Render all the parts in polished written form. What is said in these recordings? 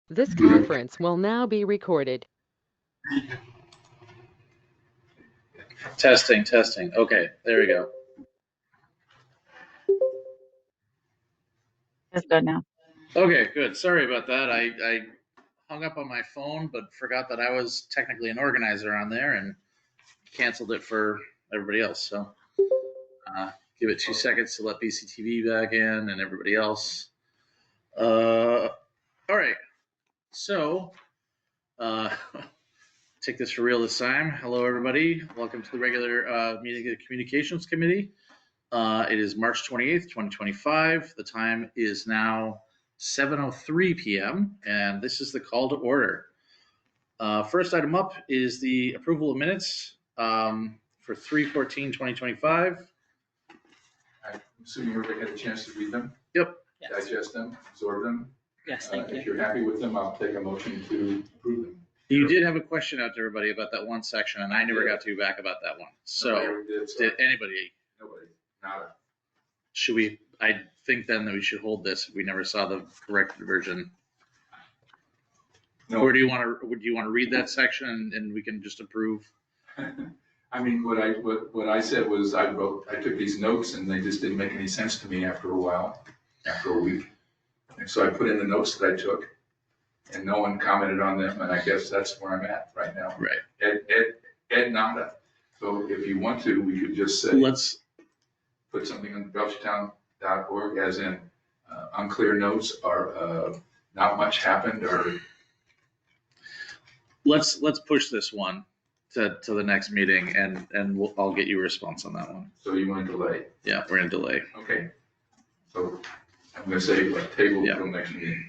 This conference will now be recorded. Testing. Okay, there we go. It's good now. Okay, good. Sorry about that. I hung up on my phone, but forgot that I was technically an organizer on there and canceled it for everybody else. So give it 2 seconds to let BCTV back in and everybody else. All right. So take this for real this time. Hello, everybody. Welcome to the regular meeting of the Communications Committee. It is March 28th, 2025. The time is now 7:03 p.m. and this is the call to order. First item up is the approval of minutes for 3/14/2025. I'm assuming everybody had a chance to read them? Yep. Yes. Digest them, absorb them? Yes, thank you. If you're happy with them, I'll take a motion to approve them. You did have a question out to everybody about that one section, and I never got to you back about that one. So, did anybody? Nobody, nada. Should we? I think then that we should hold this if we never saw the corrected version. No. Or do you want to read that section and we can just approve? I mean, what I said was I took these notes and they just didn't make any sense to me after a while, after a week. And so I put in the notes that I took and no one commented on them. And I guess that's where I'm at right now. Right. Ed nada. So if you want to, we could just say, let's put something on belchertown.org as in unclear notes or not much happened or. Let's push this one to the next meeting and I'll get you a response on that one. So you want to delay? Yeah, we're gonna delay. Okay. So I'm gonna say table Yeah. until next meeting.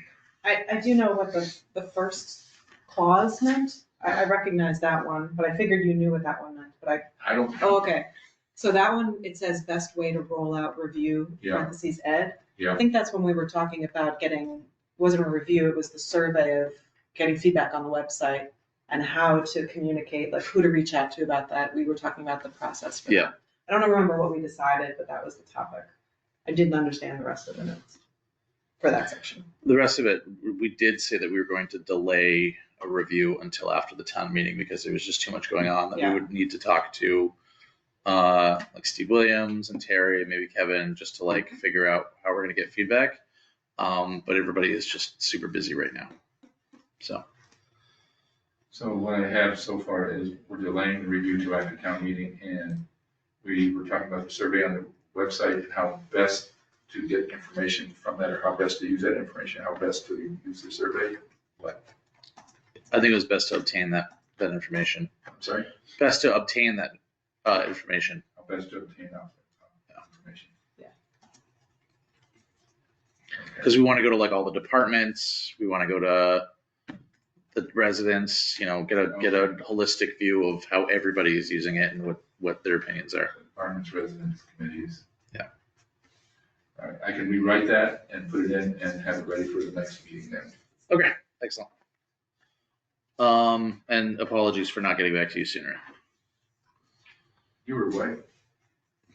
I do know what the first clause meant. I recognize that one, but I figured you knew what that one meant, but I don't. oh, okay. So that one, it says best way to roll out review, Yeah. parentheses ed. Yeah. I think that's when we were talking about wasn't a review, it was the survey of getting feedback on the website and how to communicate, like who to reach out to about that. We were talking about the process for Yeah. that. I don't remember what we decided, but that was the topic. I didn't understand the rest of the notes for that section. The rest of it, we did say that we were going to delay a review until after the town meeting because there was just too much going on that we would need to talk to like Steve Williams and Terry and maybe Kevin just to like figure out how we're gonna get feedback. But everybody is just super busy right now. So what I have so far is we're delaying the review to after town meeting, and we were talking about the survey on the website and how best to get information from that, or how best to use that information, how best to use the survey. What? I think it was best to obtain that information. I'm sorry? Best to obtain that information. How best to obtain that information. Yeah. Because we want to go to like all the departments, we want to go to the residents, get a holistic view of how everybody is using it and what their opinions are. Departments, residents, committees. Yeah. All right, I can rewrite that and put it in and have it ready for the next meeting then. Okay, excellent. And apologies for not getting back to you sooner. You were away.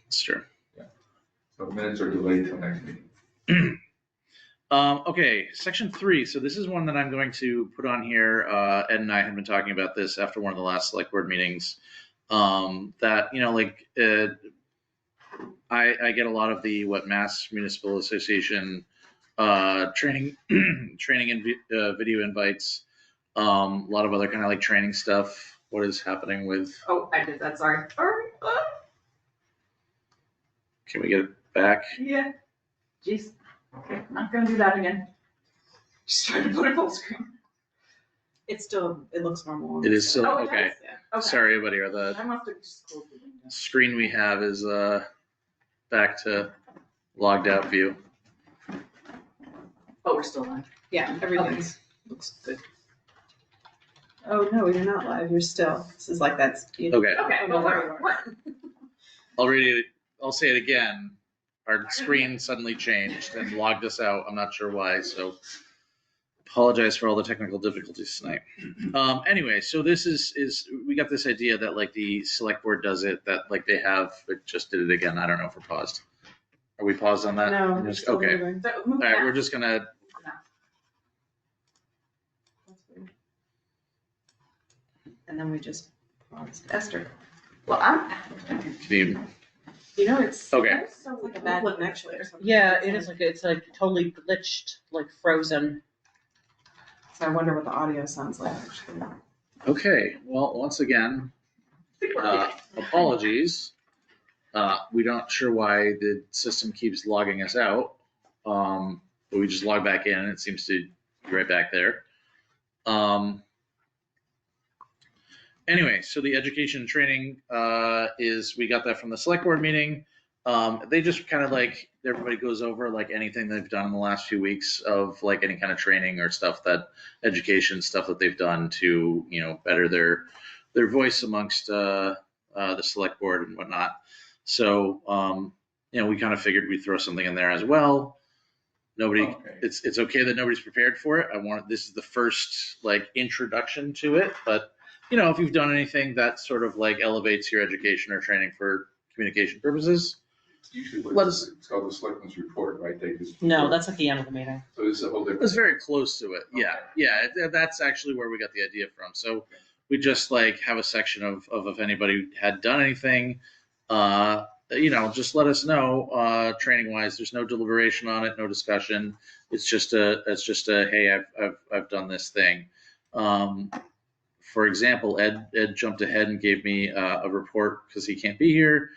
It's true. Yeah. So minutes are delayed till next meeting. Okay, section 3. So this is one that I'm going to put on here. Ed and I had been talking about this after one of the last select board meetings. That I get a lot of the Mass Municipal Association training and video invites. A lot of other kind of like training stuff. What is happening with? Oh, I did that, sorry. Can we get it back? Yeah. Jeez. Okay, I'm not gonna do that again. Just trying to put it full screen. It looks normal. It is still Oh, it okay. does, yeah. Okay. Sorry, everybody. The I must have just closed the window. screen we have is back to logged out view. Oh, we're still on. Yeah, everything looks good. Oh, no, you're not live, you're still. This is like that. Okay. Okay, no, there we are. I'll say it again. Our screen suddenly changed and logged us out. I'm not sure why, so apologize for all the technical difficulties tonight. Anyway, so this is we got this idea that like the select board does it, that like they have, it just did it again. I don't know if we're paused. Are we paused on that? No, we're still Okay. moving. All right, we're just gonna. and then we just paused. Esther. Well, I'm, Can You know, it's Okay. so like a bad connection or something. Yeah, it is it's like totally glitched, like frozen. So I wonder what the audio sounds like actually. Okay, well, once again, apologies. We don't sure why the system keeps logging us out. But we just log back in and it seems to be right back there. Anyway, so the education and training is, we got that from the select board meeting. They just kind of like, everybody goes over like anything they've done in the last few weeks of like any kind of training or stuff that education stuff that they've done to, you know, better their voice amongst the select board and whatnot. So, you know, we kind of figured we'd throw something in there as well. Nobody, Okay. it's okay that nobody's prepared for it. This is the first like introduction to it, but you know, if you've done anything that sort of like elevates your education or training for communication purposes, It's usually Let us- it's called the selectmen's report, right? They just. No, that's at the end of the meeting. So this is a whole different. it's very close to it. Yeah, Okay. yeah, that's actually where we got the idea from. So we just like have a section of if anybody had done anything, you know, just let us know. Training wise, there's no deliberation on it, no discussion. It's just a hey, I've done this thing. For example, Ed jumped ahead and gave me a report because he can't be here.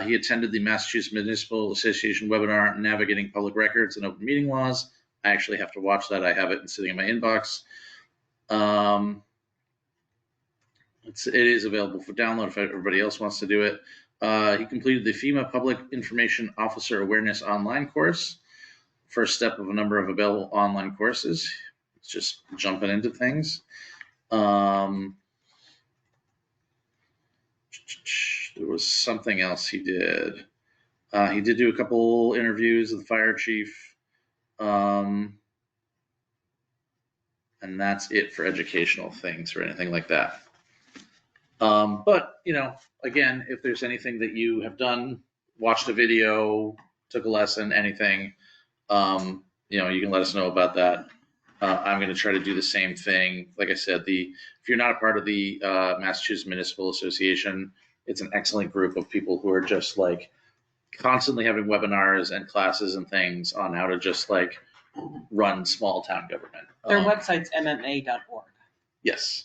He attended the Massachusetts Municipal Association webinar on navigating public records and open meeting laws. I actually have to watch that. I have it sitting in my inbox. It is available for download if everybody else wants to do it. He completed the FEMA Public Information Officer Awareness online course. First step of a number of available online courses. It's just jumping into things. There was something else he did. He did do a couple interviews with the fire chief. And that's it for educational things or anything like that. But, you know, again, if there's anything that you have done, watched a video, took a lesson, anything, you know, you can let us know about that. I'm going to try to do the same thing. Like I said, if you're not a part of the Massachusetts Municipal Association, it's an excellent group of people who are just like constantly having webinars and classes and things on how to just like run small town government. Their website's mma.org. Yes.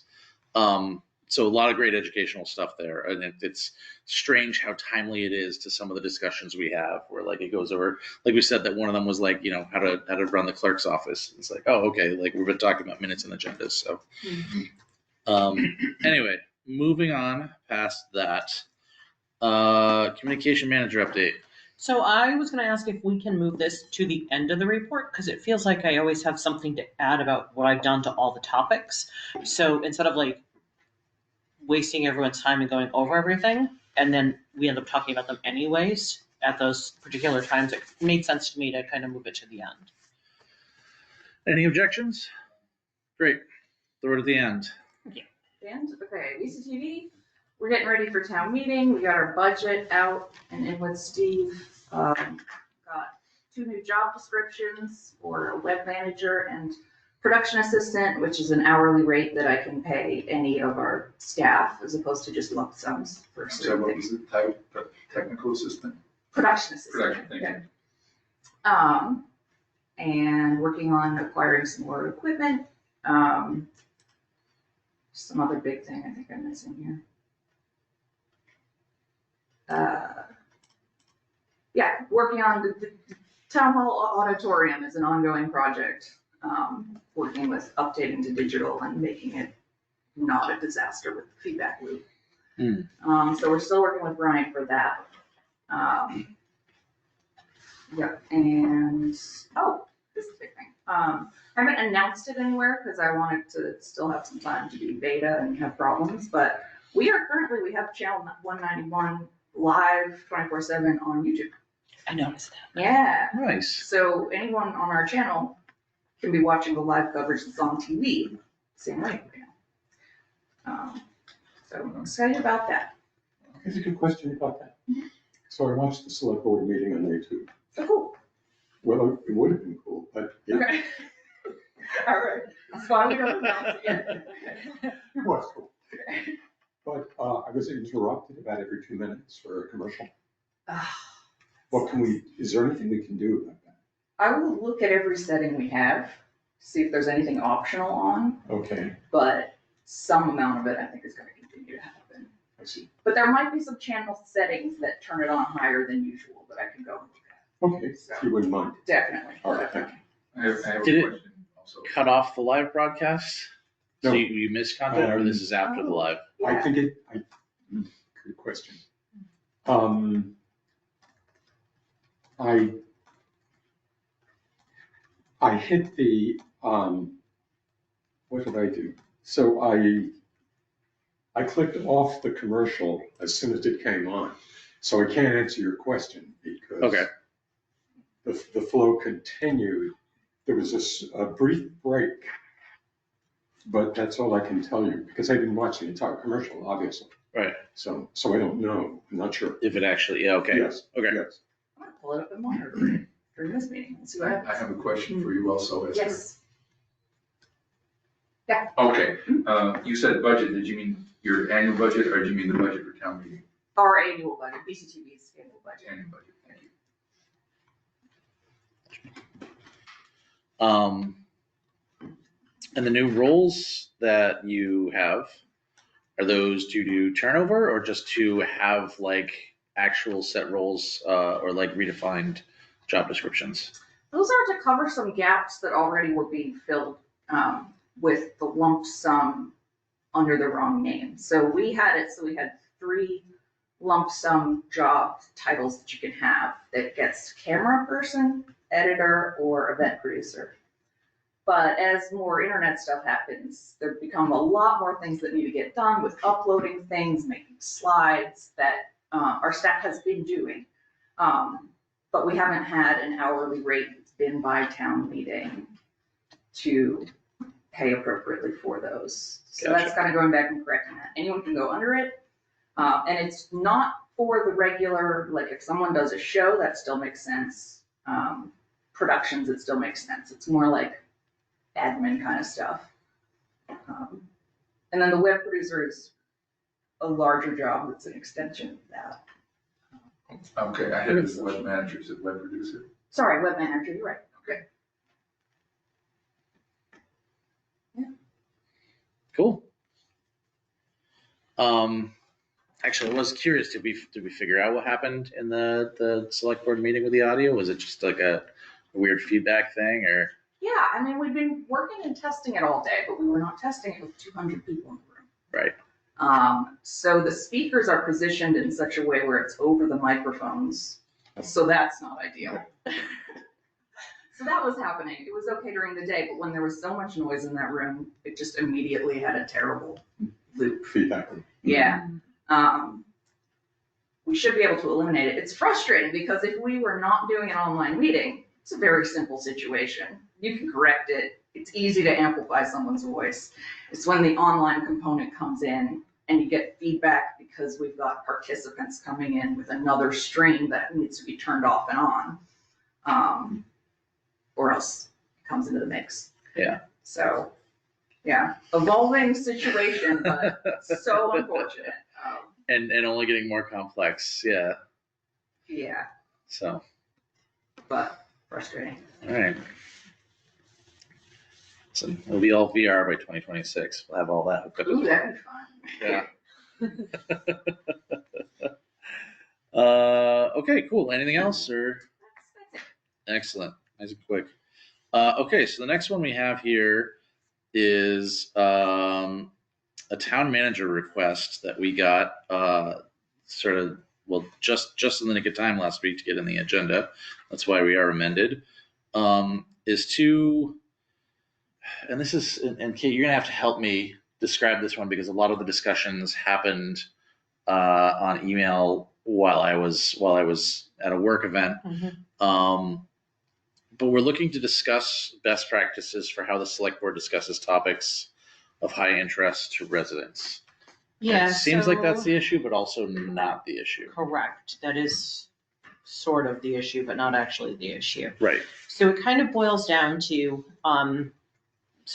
So a lot of great educational stuff there. And it's strange how timely it is to some of the discussions we have where like it goes over, like we said, that one of them was like, you know, how to run the clerk's office. It's like, oh, okay. Like we've been talking about minutes and agendas. So anyway, moving on past that, communication manager update. So I was gonna ask if we can move this to the end of the report, because it feels like I always have something to add about what I've done to all the topics. So instead of like wasting everyone's time and going over everything, and then we end up talking about them anyways at those particular times, it made sense to me to kind of move it to the end. Any objections? Great. Throw it at the end. and, okay, BCTV, we're getting ready for town meeting. We got our budget out and in with Steve. Got 2 new job descriptions for a web manager and production assistant, which is an hourly rate that I can pay any of our staff as opposed to just lump sums for So certain what things. was the type, technical assistant? Production assistant. Production, thank you. And working on acquiring some more equipment. Some other big thing I think I'm missing here. Yeah, working on the town hall auditorium is an ongoing project. Working with updating to digital and making it not a disaster with the feedback loop. So we're still working with Brian for that. Yeah, and, oh, this is a big thing. I haven't announced it anywhere because I wanted to still have some time to do beta and have problems, but we have channel 191 live 24/7 on YouTube. I noticed that. Yeah, Nice. so anyone on our channel can be watching the live coverage that's on TV, same way. So I'm excited about that. Here's a good question about that. So I watched the select board meeting on YouTube. So cool. Well, it would have been cool, but yeah, Okay. All right. That's why we don't announce it yet. it was cool. But I was interrupted about every 2 minutes for a commercial. What can we, is there anything we can do about that? I will look at every setting we have, see if there's anything optional on, Okay, but some amount of it I think is gonna continue to happen. I see. But there might be some channel settings that turn it on higher than usual that I can go and look Okay, if you wouldn't mind. at. Definitely. All right, thank you. I have Did a it- question also. Cut off the live broadcast? So No. you missed content, or this is after the live? I Yeah. think good question. I hit the, what did I do? So I clicked off the commercial as soon as it came on. So I can't answer your question because Okay. the flow continued. There was a brief break, but that's all I can tell you because I didn't watch the entire commercial, obviously. Right. So I don't know. I'm not sure. If it actually, yeah, okay. Yes. Okay. Yes. I'm gonna pull it up and monitor it during this meeting and see what I happens. have a question for you also, Esther. Yes. Okay, you said budget, did you mean your annual budget, or did you mean the budget for town meeting? Our annual budget, BCTV's annual budget. Annual budget, thank you. And the new roles that you have, are those due to turnover or just to have like actual set roles, or like redefined job descriptions? Those are to cover some gaps that already were being filled with the lump sum under the wrong name. So we had 3 lump sum job titles that you can have that gets camera person, editor, or event producer. But as more internet stuff happens, there become a lot more things that need to get done with uploading things, making slides that our staff has been doing. But we haven't had an hourly rate that's been by town meeting to pay appropriately for those. So that's Gotcha. kind of going back and correcting that. Anyone can go under it. And it's not for the regular, like if someone does a show, that still makes sense. Productions, it still makes sense. It's more like admin kind of stuff. And then the web producer is a larger job that's an extension of that. Okay, I had this web manager, is it web producer? Sorry, web manager, you're right. Okay. Cool. Actually, I was curious, did we figure out what happened in the select board meeting with the audio? Was it just like a weird feedback thing, or? Yeah, I mean, we've been working and testing it all day, but we were not testing it with 200 people in the room. Right. So the speakers are positioned in such a way where it's over the microphones, so that's not ideal. So that was happening. It was okay during the day, but when there was so much noise in that room, it just immediately had a terrible loop. Feedback. Yeah. We should be able to eliminate it. It's frustrating because if we were not doing an online meeting, it's a very simple situation. You can correct it. It's easy to amplify someone's voice. It's when the online component comes in and you get feedback because we've got participants coming in with another stream that needs to be turned off and on, or else it comes into the mix. Yeah. So, yeah, evolving situation, but so unfortunate. And only getting more complex, yeah, Yeah, so, but frustrating. all right. So it'll be all VR by 2026, we'll have all that hooked up as Ooh, well. that'd be fun. Yeah. Okay, cool, anything else, or? Excellent, nice and quick. Okay, so the next one we have here is a town manager request that we got sort of, well, just in the nick of time last week to get in the agenda. That's why we are amended. Is to, and this is, and Kate, you're gonna have to help me describe this one because a lot of the discussions happened on email while I was at a work event. But we're looking to discuss best practices for how the select board discusses topics of high interest to residents. Yeah. It seems like that's so- the issue, but also not the issue. Correct. That is sort of the issue, but not actually the issue. Right. So it kind of boils down to, so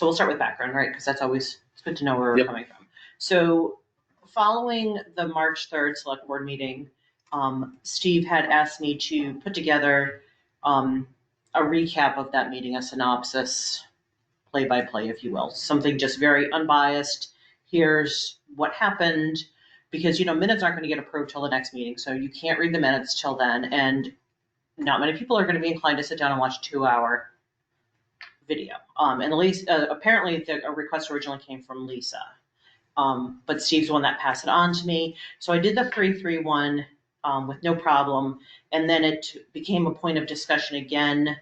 we'll start with background, right? Because that's always, it's good to know where we're Yep. coming from. So following the March 3rd select board meeting, Steve had asked me to put together a recap of that meeting, a synopsis, play by play, if you will, something just very unbiased. Here's what happened, because, minutes aren't going to get approved till the next meeting. So you can't read the minutes till then. And not many people are going to be inclined to sit down and watch a 2-hour video. And at least apparently a request originally came from Lisa. But Steve's the one that passed it on to me. So I did the 331 with no problem. And then it became a point of discussion again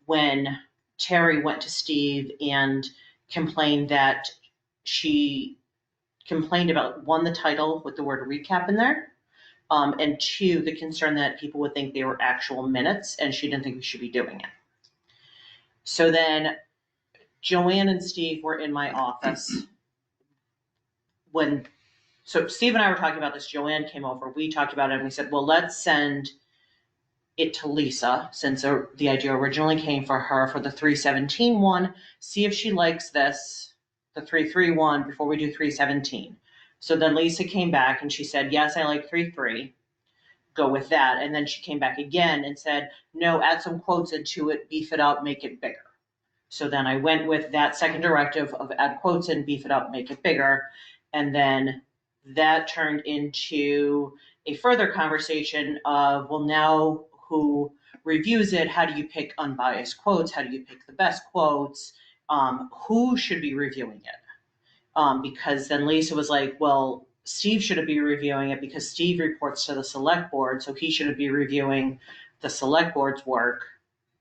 when Terry went to Steve and complained that she complained about, one, the title with the word recap in there, and two, the concern that people would think they were actual minutes and she didn't think we should be doing it. So then Joanne and Steve were in my office so Steve and I were talking about this. Joanne came over, we talked about it, and we said, well, let's send it to Lisa, since the idea originally came for her for the 317 one, see if she likes this, the 331, before we do 317. So then Lisa came back and she said, yes, I like 33, go with that. And then she came back again and said, no, add some quotes into it, beef it up, make it bigger. So then I went with that second directive of add quotes and beef it up, make it bigger. And then that turned into a further conversation of, well, now who reviews it? How do you pick unbiased quotes? How do you pick the best quotes? Who should be reviewing it? Because then Lisa was like, well, Steve shouldn't be reviewing it because Steve reports to the select board, so he shouldn't be reviewing the select board's work,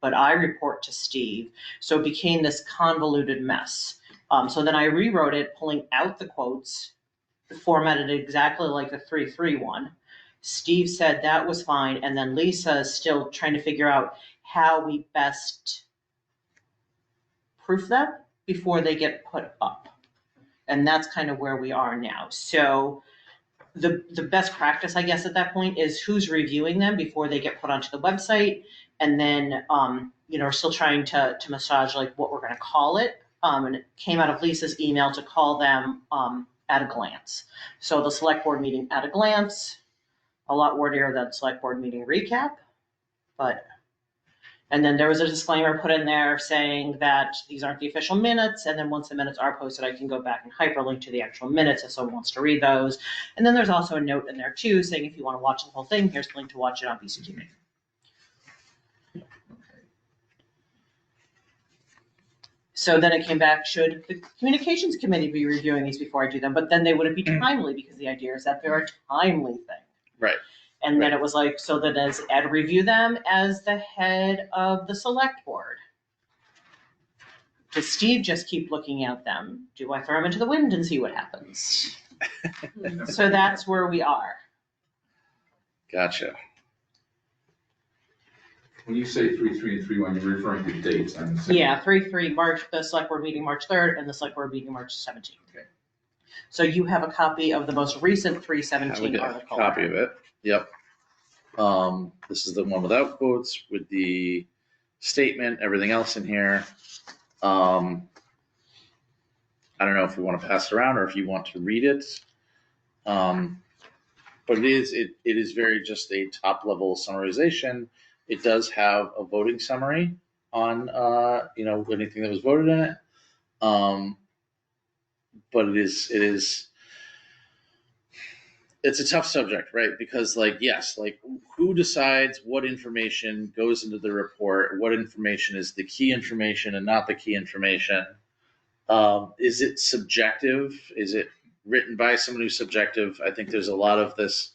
but I report to Steve. So it became this convoluted mess. So then I rewrote it, pulling out the quotes, formatted it exactly like the 331. Steve said that was fine, and then Lisa is still trying to figure out how we best proof them before they get put up. And that's kind of where we are now. So the best practice, I guess, at that point is who's reviewing them before they get put onto the website. And then, we're still trying to massage like what we're going to call it. And it came out of Lisa's email to call them at a glance. So the select board meeting at a glance, a lot wordier than select board meeting recap. And then there was a disclaimer put in there saying that these aren't the official minutes. And then once the minutes are posted, I can go back and hyperlink to the actual minutes if someone wants to read those. And then there's also a note in there too, saying if you want to watch the whole thing, here's the link to watch it on BCTV. So then it came back, should the communications committee be reviewing these before I do them? But then they wouldn't be timely because the idea is that they're a timely thing. Right. And then it was like, so then does Ed review them as the head of the select board? Does Steve just keep looking at them? Do I throw them into the wind and see what happens? So that's where we are. Gotcha. When you say 3-3 and 3-1, you're referring to dates, I'm assuming. Yeah, 3-3 March, the select board meeting March 3rd and the select board meeting March 17th. Okay. So you have a copy of the most recent 317 Have a article. copy of it. Yep. This is the one without quotes with the statement, everything else in here. I don't know if we want to pass it around or if you want to read it. But it is very just a top level summarization. It does have a voting summary on, anything that was voted in it. But it's a tough subject, right? Because who decides what information goes into the report? What information is the key information and not the key information? Is it subjective? Is it written by someone who's subjective? I think there's a lot of this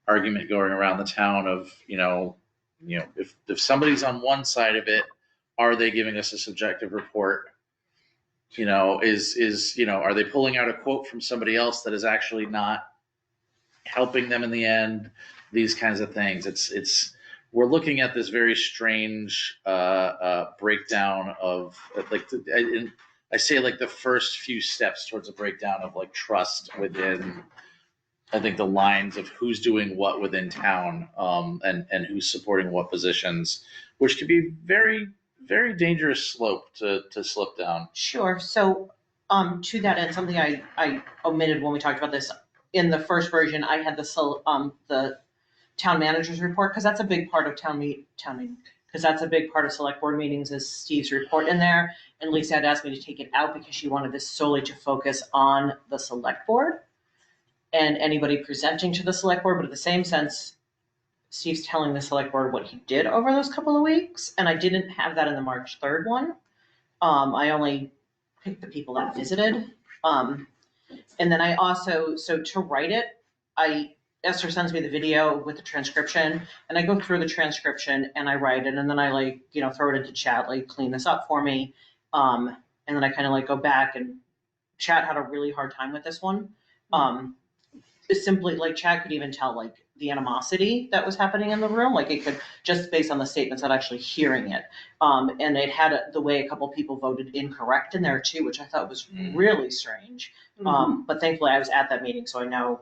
argument going around the town of, if somebody's on one side of it, are they giving us a subjective report? Are they pulling out a quote from somebody else that is actually not helping them in the end? These kinds of things. We're looking at this very strange breakdown of I say the first few steps towards a breakdown of trust within, I think, the lines of who's doing what within town, and who's supporting what positions, which could be very, very dangerous slope to slip down. Sure. So To that end, something I omitted when we talked about this, in the first version, I had the town manager's report, because that's a big part of town meeting, because that's a big part of select board meetings is Steve's report in there. And Lisa had asked me to take it out because she wanted this solely to focus on the select board and anybody presenting to the select board, but at the same sense, Steve's telling the select board what he did over those couple of weeks, and I didn't have that in the March 3rd one. I only picked the people that visited. And then I also, so to write it, Esther sends me the video with the transcription, and I go through the transcription and I write it, and then I throw it into chat, clean this up for me. And then I kind of go back, and chat had a really hard time with this one. It's simply chat could even tell the animosity that was happening in the room. It could, just based on the statements, not actually hearing it. And it had the way a couple people voted incorrect in there too, which I thought was really strange. But thankfully I was at that meeting, so I know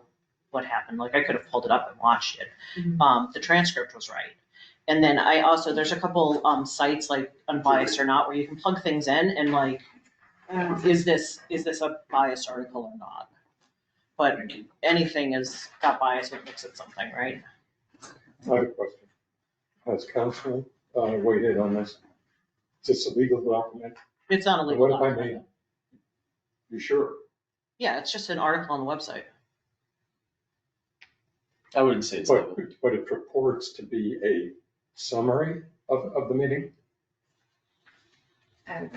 what happened. I could have pulled it up and watched it. The transcript was right. And then I also, there's a couple sites Unbiased or Not, where you can plug things in and is this a biased article or not? But anything has got bias when it looks at something, right? I have a question. Has council weighed in on this? Is this a legal document? It's not a legal What if I document. made? You sure? Yeah, it's just an article on the website. I wouldn't say it's legal. But it purports to be a summary of the meeting? At a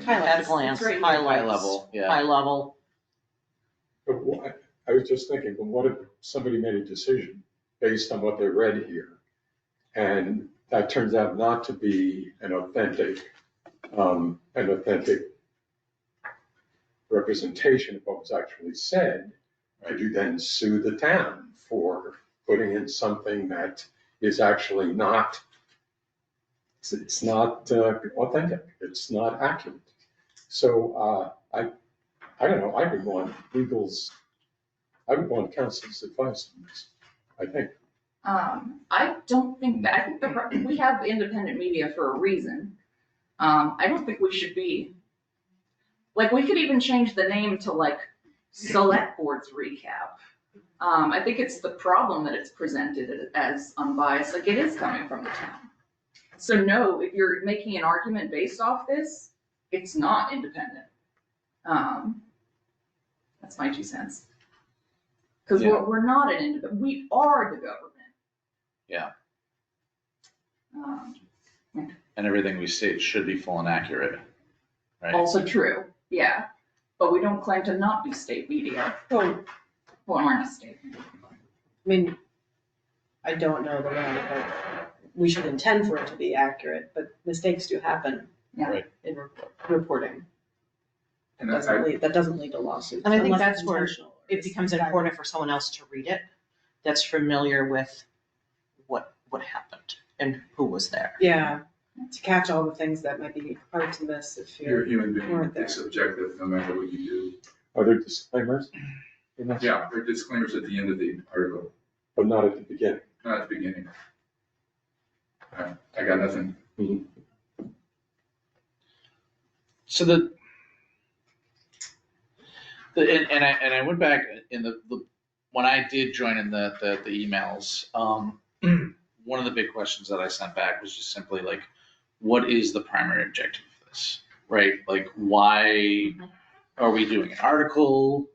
glance, It's right here. highlights. High level, yeah. High level. But I was just thinking, but what if somebody made a decision based on what they read here? And that turns out not to be an authentic representation of what was actually said. Could you then sue the town for putting in something that is actually not, it's not authentic, it's not accurate? So I don't know, I would want counsel's advice on this, I think. I don't think that, I think we have independent media for a reason. I don't think we should be, we could even change the name to Select Board's Recap. I think it's the problem that it's presented as unbiased, it is coming from the town. So no, if you're making an argument based off this, it's not independent. That's my 2 cents. Because Yeah. we're not an independent, we are the government. Yeah. Um, And everything we state should be full and accurate, right? Also true, yeah, but we don't claim to not be state media. Well, Well, we're not state. I don't know the law, but we should intend for it to be accurate, but mistakes do happen. Yeah. Right. In reporting. And That doesn't lead to lawsuits. And I think unless that's it's where intentional. It becomes important for someone else to read it that's familiar with what happened and who was there. Yeah, to catch all the things that might be hard to miss if You're you're. a human being, Weren't there. it's subjective, no matter what you do. Are there disclaimers in this? Yeah, there are disclaimers at the end of the article, But not at the beginning. not at the beginning. I got nothing. So and I went back in the when I did join in the emails, one of the big questions that I sent back was just simply what is the primary objective of this, right? Why are we doing an article?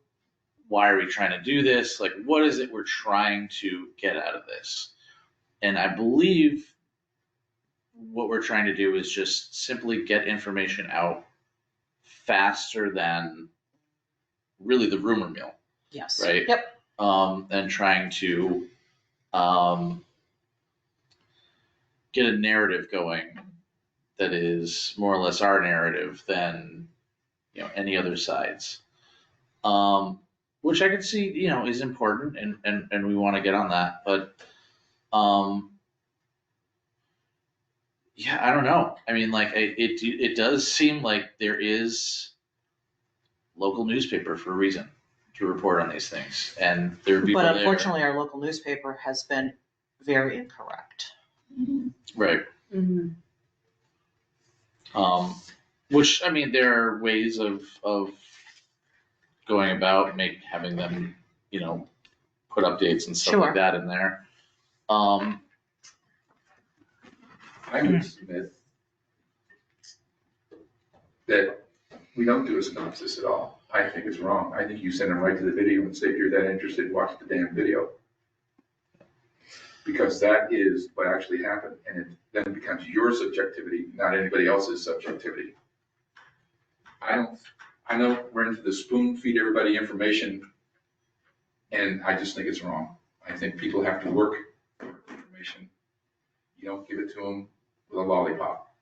Why are we trying to do this? What is it we're trying to get out of this? And I believe what we're trying to do is just simply get information out faster than really the rumor mill, Yes. right? Yep. And trying to get a narrative going that is more or less our narrative than any other sides, which I can see is important, and we want to get on that, but yeah, I don't know. It does seem like there is local newspaper for a reason to report on these things, and there are people But there. unfortunately, our local newspaper has been very incorrect. Right. Mhm. Which, there are ways of going about, having them, put updates and stuff Sure. like that in there. I would submit that we don't do a synopsis at all. I think it's wrong. I think you send them right to the video and say, if you're that interested, watch the damn video. Because that is what actually happened, and it then becomes your subjectivity, not anybody else's subjectivity. I know we're into the spoon feed everybody information, and I just think it's wrong. I think people have to work for information. You don't give it to them with a lollipop.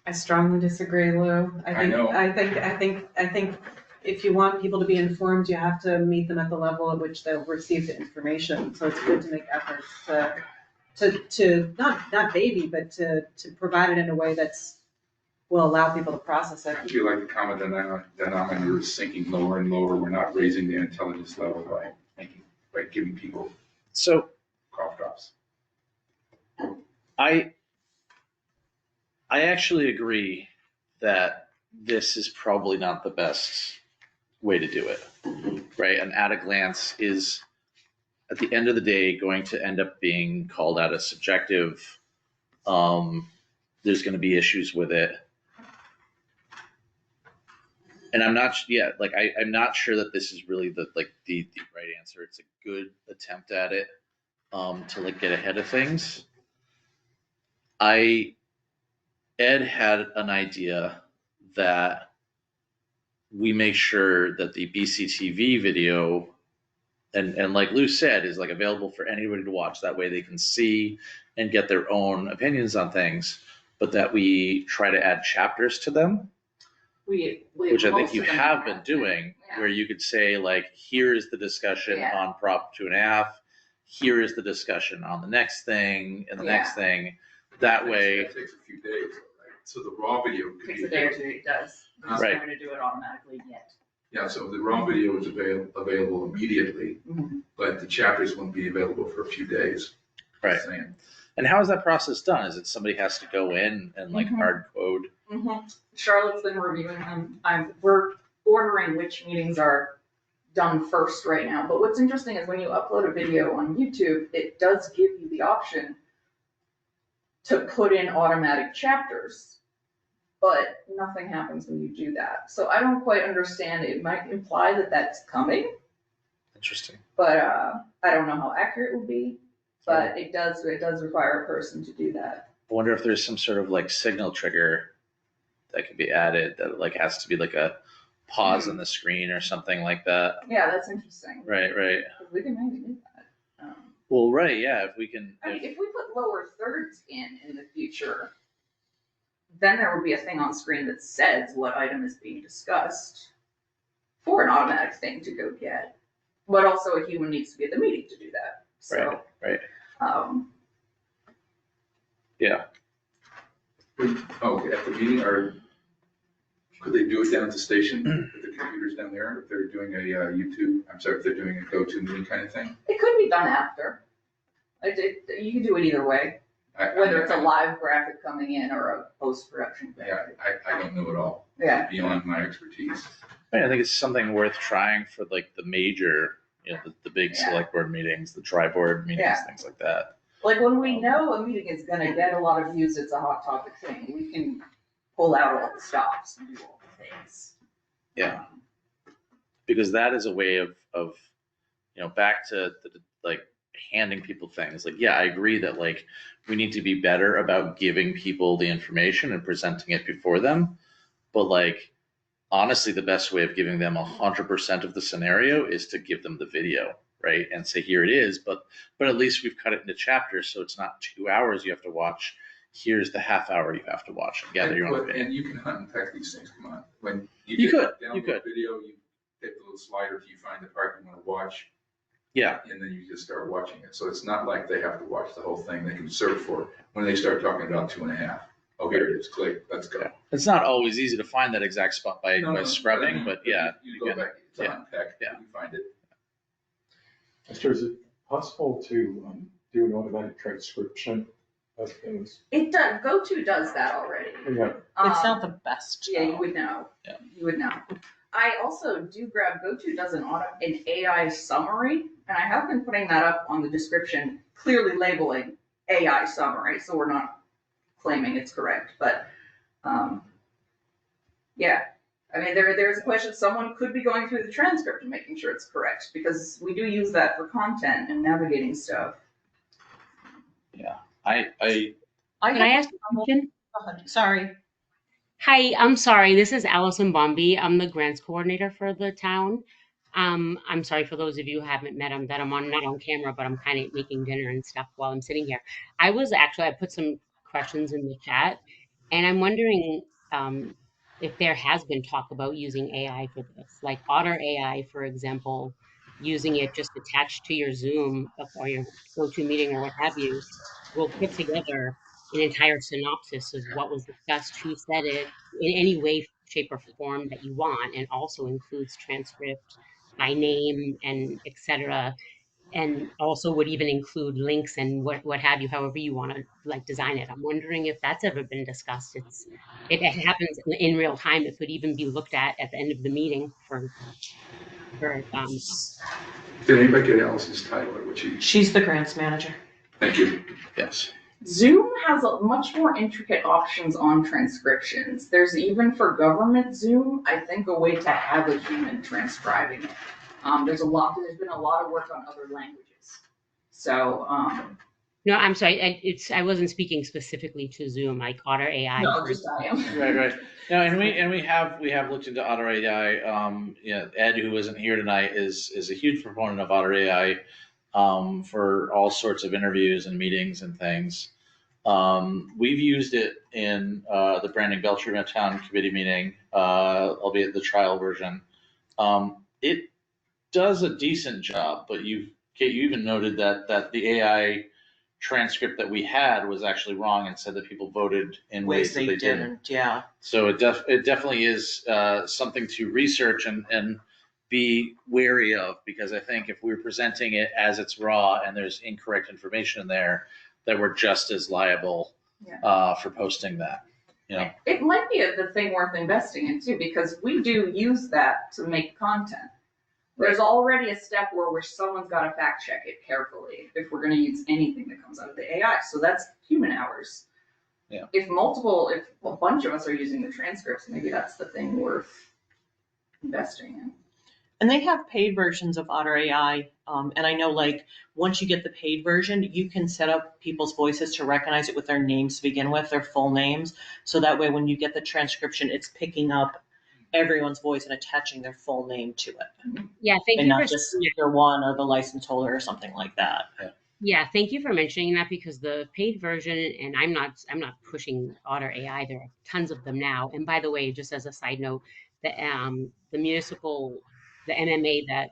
I strongly disagree, Lou. I know. I think if you want people to be informed, you have to meet them at the level at which they'll receive the information. So it's good to make efforts to not baby, but to provide it in a way that's will allow people to process it. I feel like the common denominator is sinking lower and lower. We're not raising the intelligence level by giving people So cough drops. I actually agree that this is probably not the best way to do it, right? An at a glance is, at the end of the day, going to end up being called out as subjective. There's going to be issues with it. And I'm not, I'm not sure that this is really the right answer. It's a good attempt at it, to get ahead of things. Ed had an idea that we make sure that the BCTV video, and like Lou said, is available for anybody to watch. That way they can see and get their own opinions on things, but that we try to add chapters to them, which I think you have been doing, where you could say here is the discussion on Prop 2.5, here is the discussion on the next thing, and the next thing. That way. That takes a few days, right? So the raw video could Takes be. a day or two, it does. We're just Right. not gonna do it automatically yet. Yeah, so the raw video is available immediately, Mhm. but the chapters won't be available for a few days. Right. Saying. And how is that process done? Is it somebody has to go in and Mhm. hard code? Charlotte's been reviewing them. We're ordering which meetings are done first right now. But what's interesting is when you upload a video on YouTube, it does give you the option to put in automatic chapters, but nothing happens when you do that. So I don't quite understand. It might imply that that's coming, Interesting. but I don't know how accurate it will be. But it does require a person to do that. I wonder if there's some sort of signal trigger that could be added that has to be a pause on the screen or something like that. Yeah, that's interesting. Right. We can maybe do that. Well, right, yeah, if we can. I mean, if we put lower thirds in the future, then there would be a thing on screen that says what item is being discussed for an automatic thing to go get. But also a human needs to be at the meeting to do that. So, Right. yeah. Oh, at the meeting, or could they do it down at the station with the computers down there if they're doing a if they're doing a go-to meeting kind of thing? It could be done after. You can do it either way, whether it's a live graphic coming in or a post-production Yeah, graphic. I don't know it all. Yeah. Beyond my expertise. I think it's something worth trying for the major, the big Yeah. select board meetings, the tri-board meetings, Yeah. things like that. Like when we know a meeting is gonna get a lot of views, it's a hot topic thing, we can pull out all the stops and do all the things. Yeah. Because that is a way of back to handing people things. I agree that we need to be better about giving people the information and presenting it before them. But honestly, the best way of giving them 100% of the scenario is to give them the video, right? And say, here it is, but at least we've cut it into chapters, so it's not 2 hours you have to watch. Here's the half hour you have to watch and gather your own opinion. And you can hunt and peck these things, come on. When You could. download video, you hit the little slider till you find the part you want to watch. Yeah. And then you just start watching it. So it's not like they have to watch the whole thing. They can search for it when they start talking about 2.5. Oh, here it is. Click. Let's go. Yeah. It's not always easy to find that exact spot by No, scrubbing, but yeah. You go back, it's yeah. on peck, Yeah. you find it. Esther, is it possible to do an automatic transcription of things? It does, GoTo does that already. Yeah, It's not the best. Yeah, you though. would know. Yeah. You would know. I also do grab GoTo does an AI summary, and I have been putting that up on the description, clearly labeling AI summary, so we're not claiming it's correct, but, yeah. I mean, there's a question, someone could be going through the transcript and making sure it's correct, because we do use that for content and navigating stuff. I I Can I have ask a question? sorry. Hi, I'm sorry. This is Allison Bombi. I'm the grants coordinator for the town. I'm sorry for those of you who haven't met him that I'm on not on camera, but I'm kind of making dinner and stuff while I'm sitting here. I put some questions in the chat, and I'm wondering if there has been talk about using AI for this, like Otter AI, for example, using it just attached to your Zoom or your GoToMeeting or what have you, will put together an entire synopsis of what was discussed, who said it, in any way, shape, or form that you want, and also includes transcript by name and et cetera, and also would even include links and what have you, however you want to like design it. I'm wondering if that's ever been discussed. It happens in real time. It could even be looked at the end of the meeting for Did anybody get Allison's title or what she? She's the grants manager. Thank you. yes. Zoom has a much more intricate options on transcriptions. There's even for government Zoom, I think, a way to have a human transcribing it. There's been a lot of work on other languages. So, no, I'm sorry. I wasn't speaking specifically to Zoom, like Otter AI. no, just I am. Right. No, and we have looked into Otter AI. Ed, who isn't here tonight, is a huge proponent of Otter AI for all sorts of interviews and meetings and things. We've used it in the branding Belchertown Committee meeting, albeit the trial version. It does a decent job, but you even noted that the AI transcript that we had was actually wrong and said that people voted in ways that they didn't. Yeah. So it definitely is something to research and be wary of, because I think if we're presenting it as it's raw and there's incorrect information in there, that we're just as liable for posting that. You know, It might be the thing worth investing in too, because we do use that to make content. There's already a step where someone's got to fact check it carefully if we're going to use anything that comes out of the AI. So that's human hours. Yeah. If a bunch of us are using the transcripts, maybe that's the thing worth investing in. And they have paid versions of Otter AI. And I know, like, once you get the paid version, you can set up people's voices to recognize it with their names to begin with, their full names. So that way, when you get the transcription, it's picking up everyone's voice and attaching their full name to it. Yeah, thank And you not for just speaker one or the license holder or something like that. Yeah, thank you for mentioning that, because the paid version, and I'm not pushing Otter AI. There are tons of them now. And by the way, just as a side note, the MMA that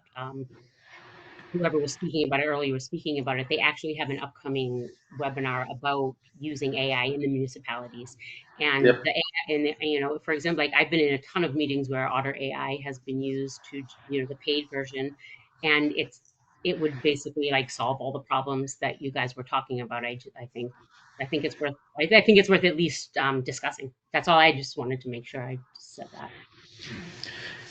whoever was speaking about it earlier was speaking about it. They actually have an upcoming webinar about using AI in the municipalities. And Yep. the AI, and you know, for example, like I've been in a ton of meetings where Otter AI has been used to, the paid version, and it would basically like solve all the problems that you guys were talking about. I think it's worth at least discussing. That's all. I just wanted to make sure I said that.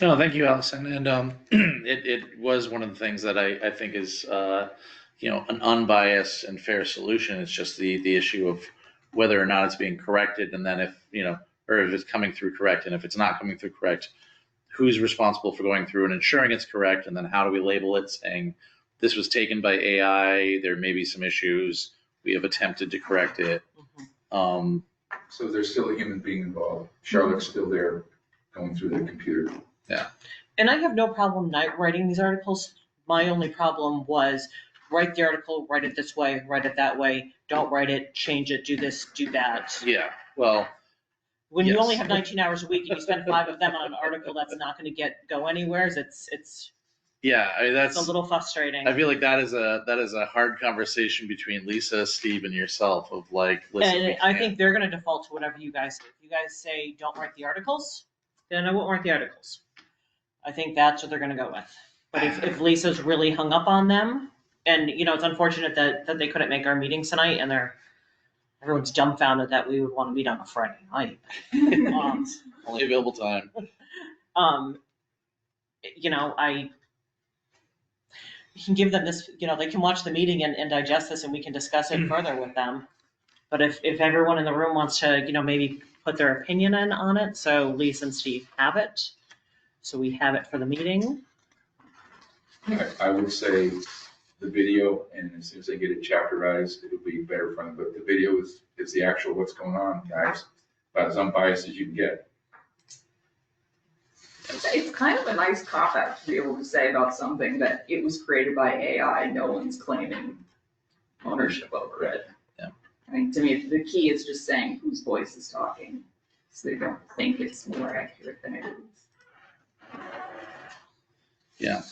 No, thank you, Allison. And it was one of the things that I think is an unbiased and fair solution. It's just the issue of whether or not it's being corrected, and then if it's coming through correct, and if it's not coming through correct, who's responsible for going through and ensuring it's correct, and then how do we label it, saying this was taken by AI, there may be some issues, we have attempted to correct it. So there's still a human being involved. Charlotte's still there going through the computer. Yeah. And I have no problem not writing these articles. My only problem was write the article, write it this way, write it that way, don't write it, change it, do this, do that. Yeah, well. When you Yes. only have 19 hours a week and you spend 5 of them on an article that's not going to go anywhere, it's Yeah, I mean, that's a little frustrating. I feel like that is a hard conversation between Lisa, Steve, and yourself of like, listen. And I think they're going to default to whatever you guys say. If you guys say don't write the articles, then I won't write the articles. I think that's what they're going to go with. But if Lisa's really hung up on them, and it's unfortunate that they couldn't make our meetings tonight, and everyone's dumbfounded that we would want to meet on a Friday night. only available time. you know, you can give them this, you know, they can watch the meeting and digest this and we can discuss it further with them. But if everyone in the room wants to, you know, maybe put their opinion in on it, so Lisa and Steve have it. So we have it for the meeting. I would say the video, and as soon as they get it chapterized, it'll be better for them, but the video is the actual what's going on, guys, about as unbiased as you can get. It's kind of a nice cop-out to be able to say about something that it was created by AI, no one's claiming ownership over it. Yeah. I mean, to me, the key is just saying whose voice is talking, so they don't think it's more accurate than it is. Yeah.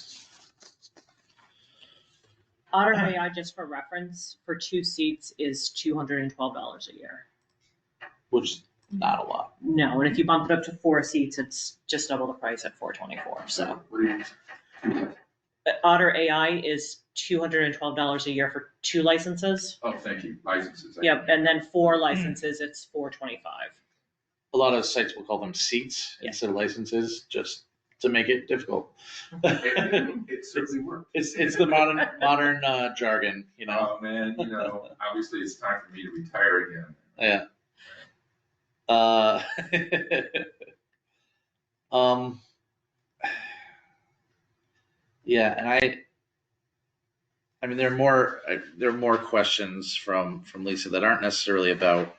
Otter AI, just for reference, for 2 seats is $212 a year. Which is not a lot. No, and if you bump it up to 4 seats, it's just double the price at $424. So What do you? Otter AI is $212 a year for 2 licenses. Oh, thank you, licenses. Yep, and then 4 licenses, it's $425. A lot of sites will call them seats instead of licenses, just to make it difficult. It certainly works. It's the modern jargon, you know. Oh, man, you know, obviously it's time for me to retire again. Yeah. Yeah, and I mean, there are more questions from Lisa that aren't necessarily about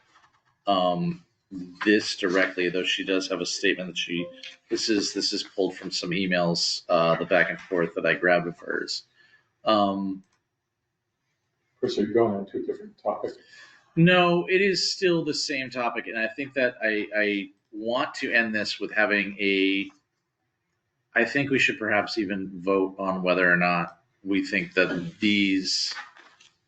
this directly, though she does have a statement that this is pulled from some emails, the back and forth that I grabbed of hers. Chris, are you going on to a different topic? No, it is still the same topic, and I think that I want to end this with having I think we should perhaps even vote on whether or not we think that these,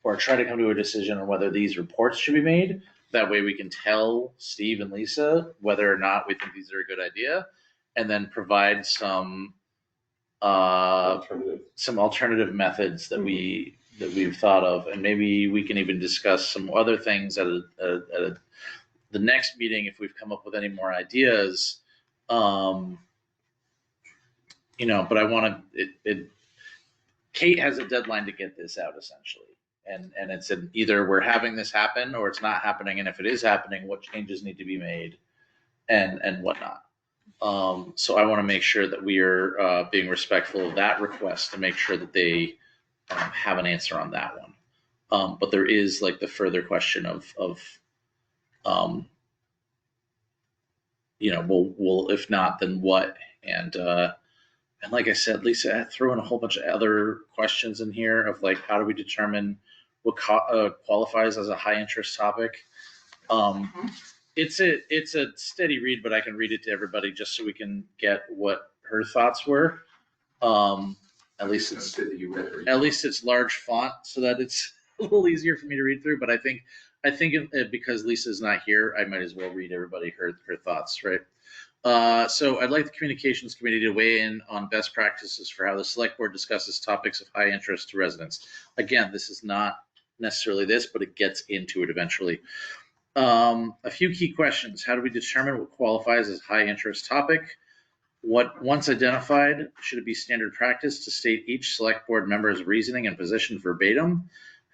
or try to come to a decision on whether these reports should be made. That way we can tell Steve and Lisa whether or not we think these are a good idea, and then provide some alternative methods that we've thought of, and maybe we can even discuss some other things at the next meeting if we've come up with any more ideas. You know, but I want to. Kate has a deadline to get this out essentially, and it's either we're having this happen or it's not happening, and if it is happening, what changes need to be made, and whatnot. So I want to make sure that we are being respectful of that request to make sure that they have an answer on that one. But there is like the further question of you know, well, if not, then what? And like I said, Lisa threw in a whole bunch of other questions in here of like, how do we determine what qualifies as a high interest topic? It's a steady read, but I can read it to everybody just so we can get what her thoughts were. At least it's large font so that it's a little easier for me to read through. But I think because Lisa's not here, I might as well read everybody her thoughts, right? So I'd like the Communications Committee to weigh in on best practices for how the Select Board discusses topics of high interest to residents. Again, this is not necessarily this, but it gets into it eventually. A few key questions. How do we determine what qualifies as high interest topic? What, once identified, should it be standard practice to state each Select Board member's reasoning and position verbatim?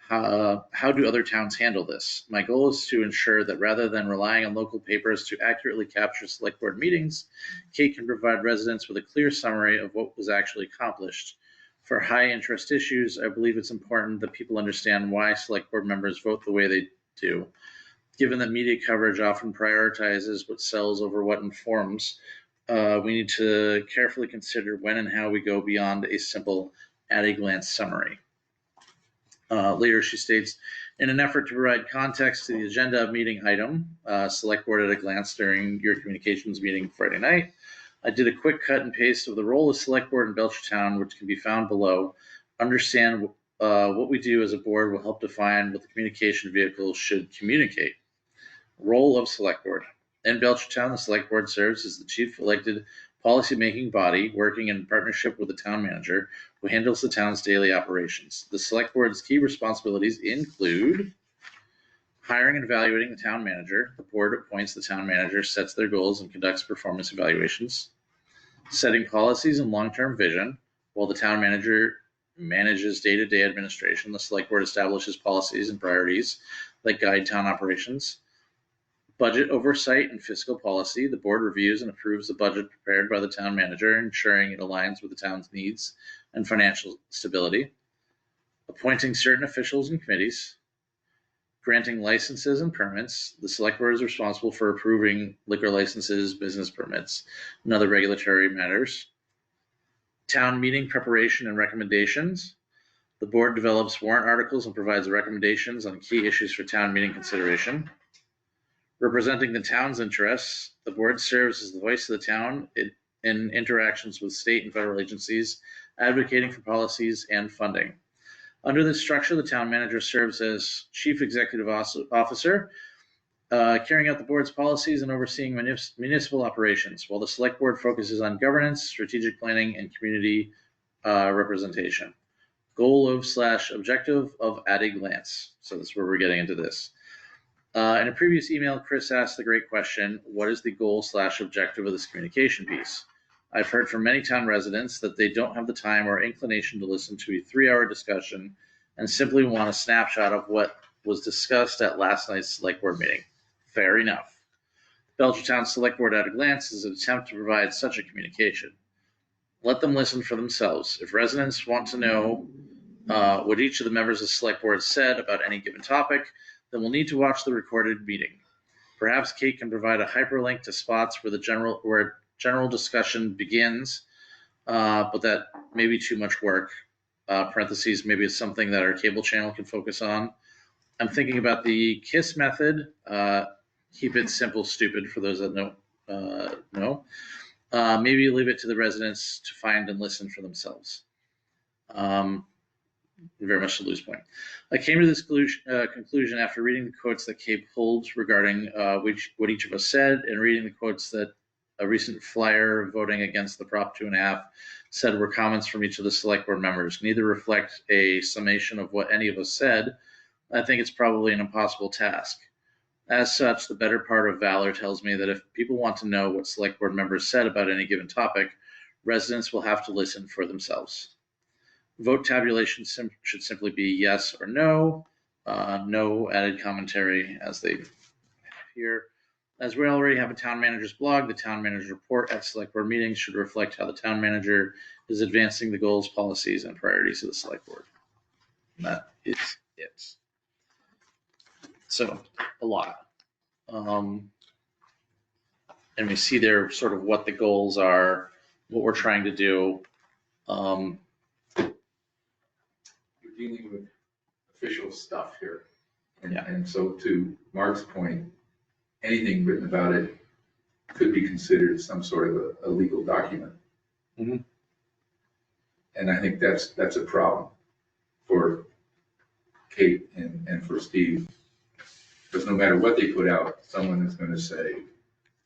How do other towns handle this? My goal is to ensure that rather than relying on local papers to accurately capture Select Board meetings, Kate can provide residents with a clear summary of what was actually accomplished. For high interest issues, I believe it's important that people understand why Select Board members vote the way they do. Given that media coverage often prioritizes what sells over what informs, we need to carefully consider when and how we go beyond a simple at-a-glance summary. Later, she states, in an effort to provide context to the agenda of meeting item, Select Board at a glance during your communications meeting Friday night, I did a quick cut and paste of the role of Select Board in Belchertown, which can be found below. Understand what we do as a board will help define what the communication vehicle should communicate. Role of Select Board. In Belchertown, the Select Board serves as the chief elected policy-making body working in partnership with the town manager who handles the town's daily operations. The Select Board's key responsibilities include hiring and evaluating the town manager. The board appoints the town manager, sets their goals, and conducts performance evaluations. setting policies and long-term vision, while the town manager manages day-to-day administration. The select board establishes policies and priorities that guide town operations. Budget oversight and fiscal policy. The board reviews and approves the budget prepared by the town manager, ensuring it aligns with the town's needs and financial stability. Appointing certain officials and committees. Granting licenses and permits. The select board is responsible for approving liquor licenses, business permits, and other regulatory matters. Town meeting preparation and recommendations. The board develops warrant articles and provides recommendations on key issues for town meeting consideration. Representing the town's interests, the board serves as the voice of the town in interactions with state and federal agencies, advocating for policies and funding. Under this structure, the town manager serves as chief executive officer, carrying out the board's policies and overseeing municipal operations, while the select board focuses on governance, strategic planning, and community representation. Goal of / objective of at a glance. So that's where we're getting into this. In a previous email, Chris asked the great question, what is the goal / objective of this communication piece? I've heard from many town residents that they don't have the time or inclination to listen to a 3-hour discussion and simply want a snapshot of what was discussed at last night's select board meeting. Fair enough. Belchertown Select Board at a glance is an attempt to provide such a communication. Let them listen for themselves. If residents want to know what each of the members of the select board said about any given topic, then we'll need to watch the recorded meeting. Perhaps Kate can provide a hyperlink to spots where general discussion begins, but that may be too much work. Parentheses, maybe it's something that our cable channel can focus on. I'm thinking about the KISS method. Keep it simple, stupid, for those that know. Maybe leave it to the residents to find and listen for themselves. Very much a loose point. I came to this conclusion after reading the quotes that Kate pulled regarding what each of us said, and reading the quotes that a recent flyer voting against the Prop 2.5 said were comments from each of the select board members. Neither reflect a summation of what any of us said. I think it's probably an impossible task. As such, the better part of valor tells me that if people want to know what select board members said about any given topic, residents will have to listen for themselves. Vote tabulation should simply be yes or no. No added commentary as they have here. As we already have a town manager's blog, the town manager's report at select board meetings should reflect how the town manager is advancing the goals, policies, and priorities of the select board. And that is it. So a lot. And we see there sort of what the goals are, what we're trying to do. You're dealing with official stuff here. And, Yeah. and so to Mark's point, anything written about it could be considered some sort of a legal document. Mhm. And I think that's a problem for Kate and for Steve. Because no matter what they put out, someone is going to say,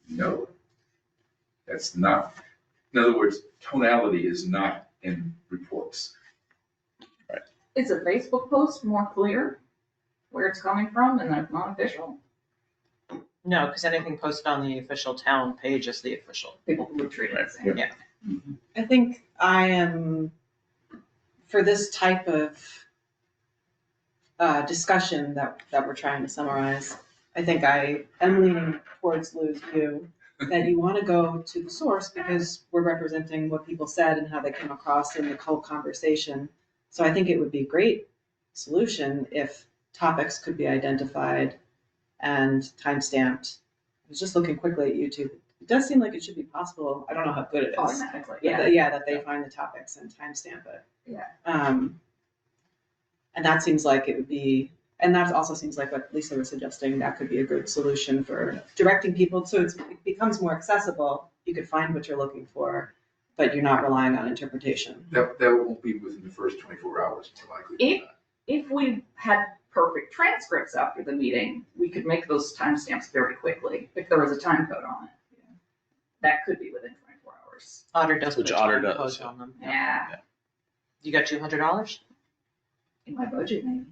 no, that's not. In other words, tonality is not in reports. Is a Facebook post more clear where it's coming from and then it's not official? No, because anything posted on the official town page is the official. People would treat it the same. Yeah. I think I am, for this type of discussion that we're trying to summarize, I think I am leaning towards Lou's view that you want to go to the source because we're representing what people said and how they came across in the whole conversation. So I think it would be a great solution if topics could be identified and time-stamped. I was just looking quickly at YouTube. It does seem like it should be possible. I don't know how good it is. Automatically, Yeah, that they find the topics and timestamp it. Yeah. And that seems like it would be, and that also seems like what Lisa was suggesting, that could be a good solution for directing people so it becomes more accessible. You could find what you're looking for, but you're not relying on interpretation. That won't be within the first 24 hours, more likely. If we had perfect transcripts after the meeting, we could make those timestamps very quickly if there was a time code on it. That could be within 24 hours. Otter does put Which a Otter time does, code on them. Yeah, You got $200? in my budget, maybe.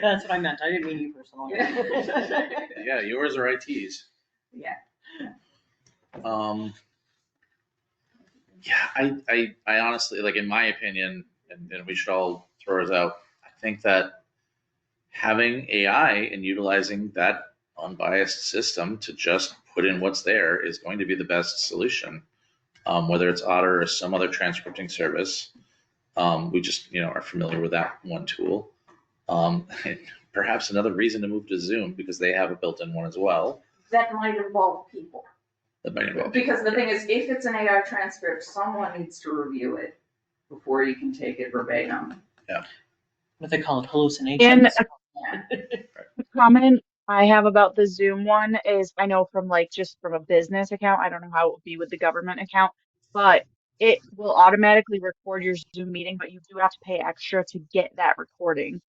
That's what I meant. I didn't mean you personally. Yeah, yours are ITs. Yeah. Yeah, I honestly, like, in my opinion, and we should all throw ours out, I think that having AI and utilizing that unbiased system to just put in what's there is going to be the best solution. Whether it's Otter or some other transcripting service, we just, are familiar with that one tool. Perhaps another reason to move to Zoom because they have a built-in one as well. That might involve people. That might involve. Because the thing is, if it's an AI transcript, someone needs to review it before you can take it verbatim. What they call it, And hallucinations. a comment I have about the Zoom one is I know from just from a business account, I don't know how it would be with the government account, but it will automatically record your Zoom meeting, but you do have to pay extra to get that recording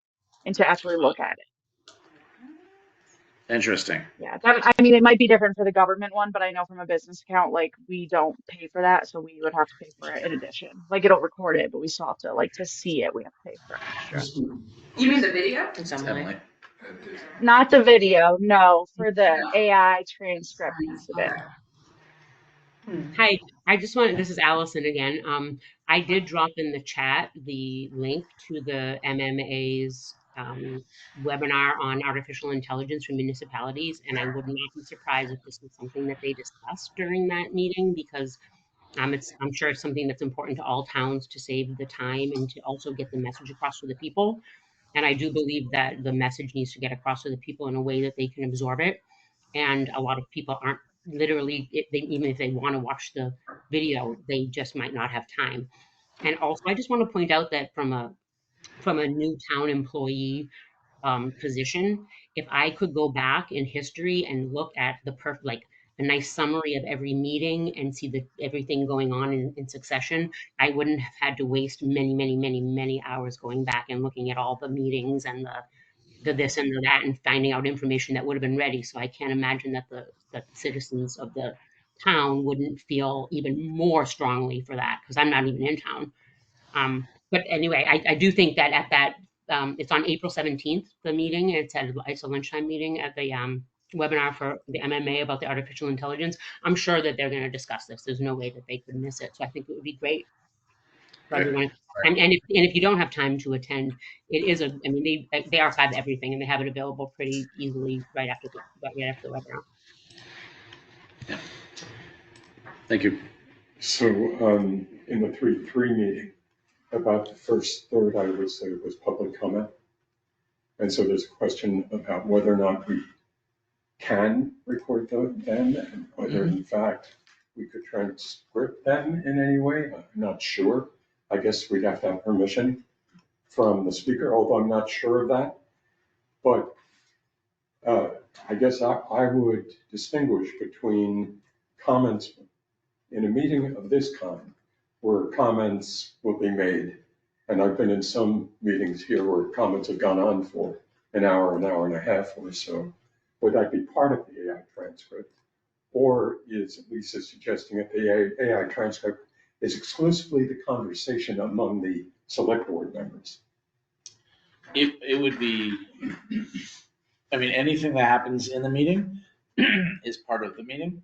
and to actually look at it. Interesting. Yeah, that, I mean, it might be different for the government one, but I know from a business account, we don't pay for that, so we would have to pay for it in addition. It'll record it, but we still have to, to see it, we have to pay for extra. You mean the video? It's Emily. Emily. Not the video, no, for the AI transcript piece of it. Hi, I just wanted, this is Allison again. I did drop in the chat the link to the MMA's webinar on artificial intelligence for municipalities, and I would not be surprised if this was something that they discussed during that meeting because I'm sure it's something that's important to all towns to save the time and to also get the message across to the people. And I do believe that the message needs to get across to the people in a way that they can absorb it. And a lot of people aren't literally, even if they want to watch the video, they just might not have time. And also, I just want to point out that from a new town employee position, if I could go back in history and look at a nice summary of every meeting and see everything going on in succession, I wouldn't have had to waste many, many, many, many hours going back and looking at all the meetings and the this and the that and finding out information that would have been ready. So I can't imagine that the citizens of the town wouldn't feel even more strongly for that because I'm not even in town. But anyway, I do think that at that, it's on April 17th, the meeting, and it's a lunchtime meeting at the webinar for the MMA about the artificial intelligence. I'm sure that they're going to discuss this. There's no way that they could miss it. So I think it would be great for everyone. And if you don't have time to attend, it is I mean, they archive everything and they have it available pretty easily right after the webinar. Yeah. Thank you. So in the 3-3 meeting, about the first third, I would say was public comment. And so there's a question about whether or not we can record them and whether in fact we could transcript them in any way. I'm not sure. I guess we'd have to have permission from the speaker, although I'm not sure of that. But I guess I would distinguish between comments in a meeting of this kind, where comments will be made. And I've been in some meetings here where comments have gone on for an hour and a half or so. Would that be part of the AI transcript? Or is Lisa suggesting that the AI transcript is exclusively the conversation among the select board members? It would be, I mean, anything that happens in the meeting is part of the meeting.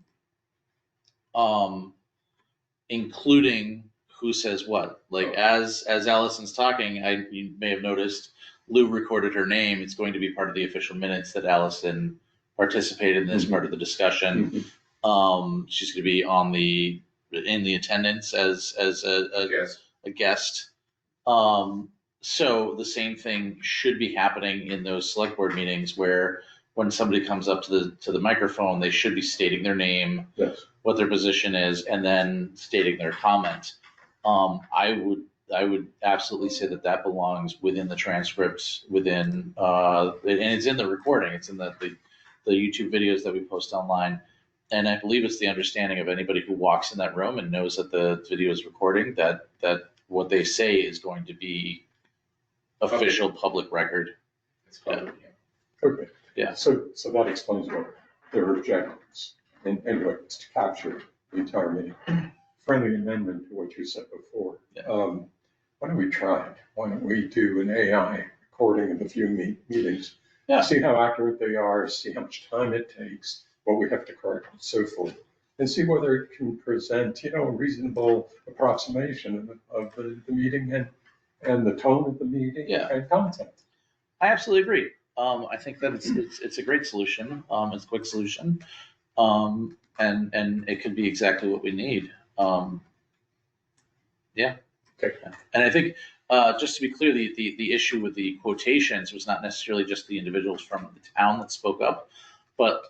Including who says what. As Allison's talking, you may have noticed Lou recorded her name. It's going to be part of the official minutes that Allison participated in this part of the discussion. She's going to be in the attendance as a guest. So the same thing should be happening in those select board meetings where when somebody comes up to the microphone, they should be stating their name, Yes. what their position is, and then stating their comment. I would absolutely say that belongs within the transcripts, and it's in the recording. It's in the YouTube videos that we post online. And I believe it's the understanding of anybody who walks in that room and knows that the video is recording, that what they say is going to be official public record. It's public, Okay. Yeah. So that explains what their objectives. And anyway, it's to capture the entire meeting. Friendly amendment to what you said before. Yeah. Why don't we try it? Why don't we do an AI recording of a few meetings? Yeah. See how accurate they are, see how much time it takes, what we have to correct, and so forth. and see whether it can present, a reasonable approximation of the meeting and the tone of the meeting Yeah. and content. I absolutely agree. I think that it's a great solution. It's a quick solution. And it could be exactly what we need. Yeah. Okay. And I think, just to be clear, the issue with the quotations was not necessarily just the individuals from the town that spoke up, but,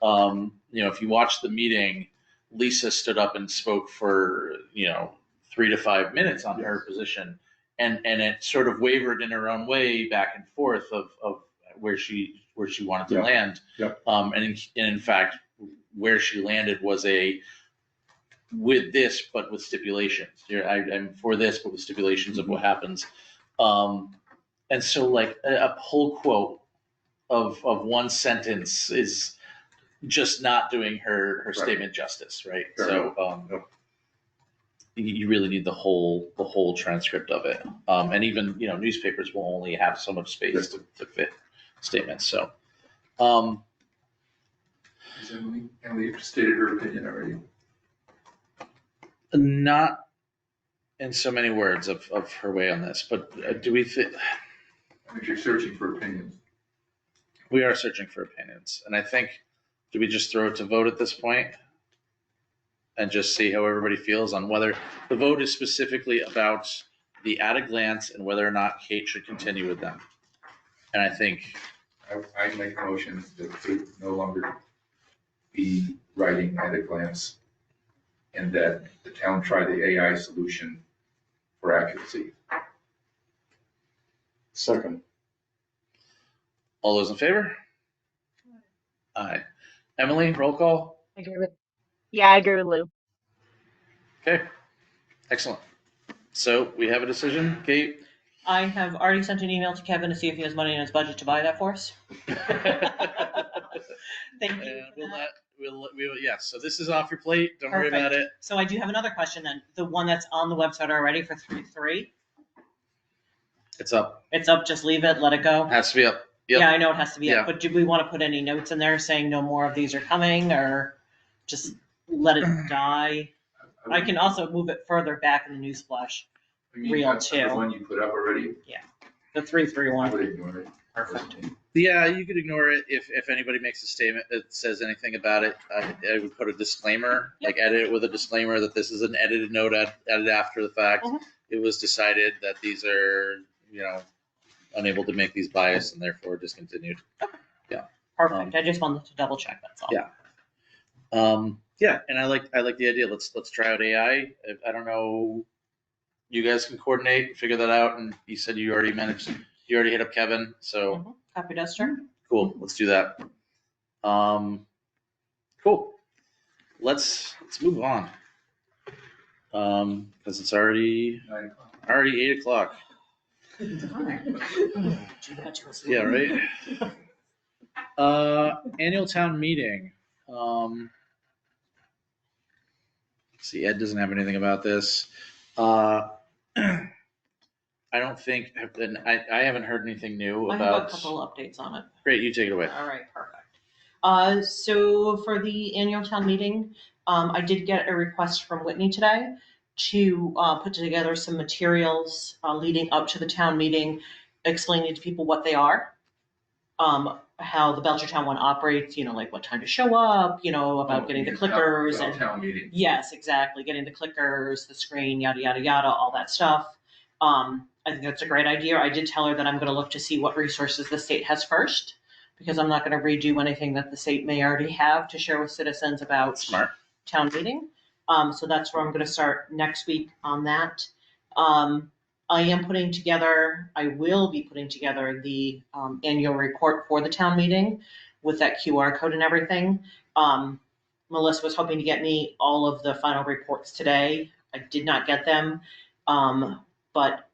if you watch the meeting, Lisa stood up and spoke for, 3 to 5 minutes on her position. And it sort of wavered in her own way back and forth of where she wanted to Yeah. land. Yep. And in fact, where she landed was with this, but with stipulations. I'm for this, but with stipulations of what happens. And so like a whole quote of one sentence is just not doing her Right. statement justice, right? Fair So Yep. you really need the whole transcript of it. And even, newspapers will only have so much space Yes. to fit statements. So, Has Emily stated her opinion already? not in so many words of her way on this, but do we think I think you're searching for opinions. we are searching for opinions? And I think, do we just throw it to vote at this point and just see how everybody feels on whether the vote is specifically about the at a glance and whether or not Kate should continue with them? And I think, I make a motion that Kate no longer be writing at a glance, and that the town try the AI solution for accuracy. Second. all those in favor? Aye. Emily, roll call. I agree with, yeah, I agree with Lou. Okay, excellent. So we have a decision, Kate? I have already sent an email to Kevin to see if he has money in his budget to buy that for us. Thank you. And for that. yes, so this is off your plate, don't worry about it. So I do have another question then. The one that's on the website already for 3.3, It's up, it's up, just leave it, let it go? has to be up. Yep. Yeah, I know it has to be Yeah. up, but do we want to put any notes in there saying no more of these are coming, or just let it die? I can also move it further back in the newsflash, I mean, real that's the too. one you put up already, the 3.3 I one. would ignore it. Perfect. Yeah, you could ignore it if anybody makes a statement that says anything about it. I would put a disclaimer, like edit it with a disclaimer that this is an edited note added after the fact. Mhm. It was decided that these are, unable to make these biased and therefore discontinued. Perfect. I just wanted to double check, that's all. Yeah. Yeah, and I like the idea. Let's try out AI. I don't know. You guys can coordinate, figure that out. And you said you already hit up Kevin. So Mhm. Copy duster. cool. Let's do that. Cool. Let's move on. Because it's already 9 o'clock. 8:00. Yeah, right. Annual town meeting. See, Ed doesn't have anything about this. I don't think, and I haven't heard anything new I have a about. couple updates on it. Great, you take it away. All right, perfect. So for the annual town meeting, I did get a request from Whitney today to put together some materials leading up to the town meeting, explaining to people what they are, how the Belchertown one operates, like what time to show up, about getting the clickers and Town meeting. yes, exactly, getting the clickers, the screen, yada yada yada, all that stuff. I think that's a great idea. I did tell her that I'm going to look to see what resources the state has first, because I'm not going to redo anything that the state may already have to share with citizens about Smart. town meeting. So that's where I'm going to start next week on that. I will be putting together the annual report for the town meeting with that QR code and everything. Melissa was hoping to get me all of the final reports today. I did not get them. But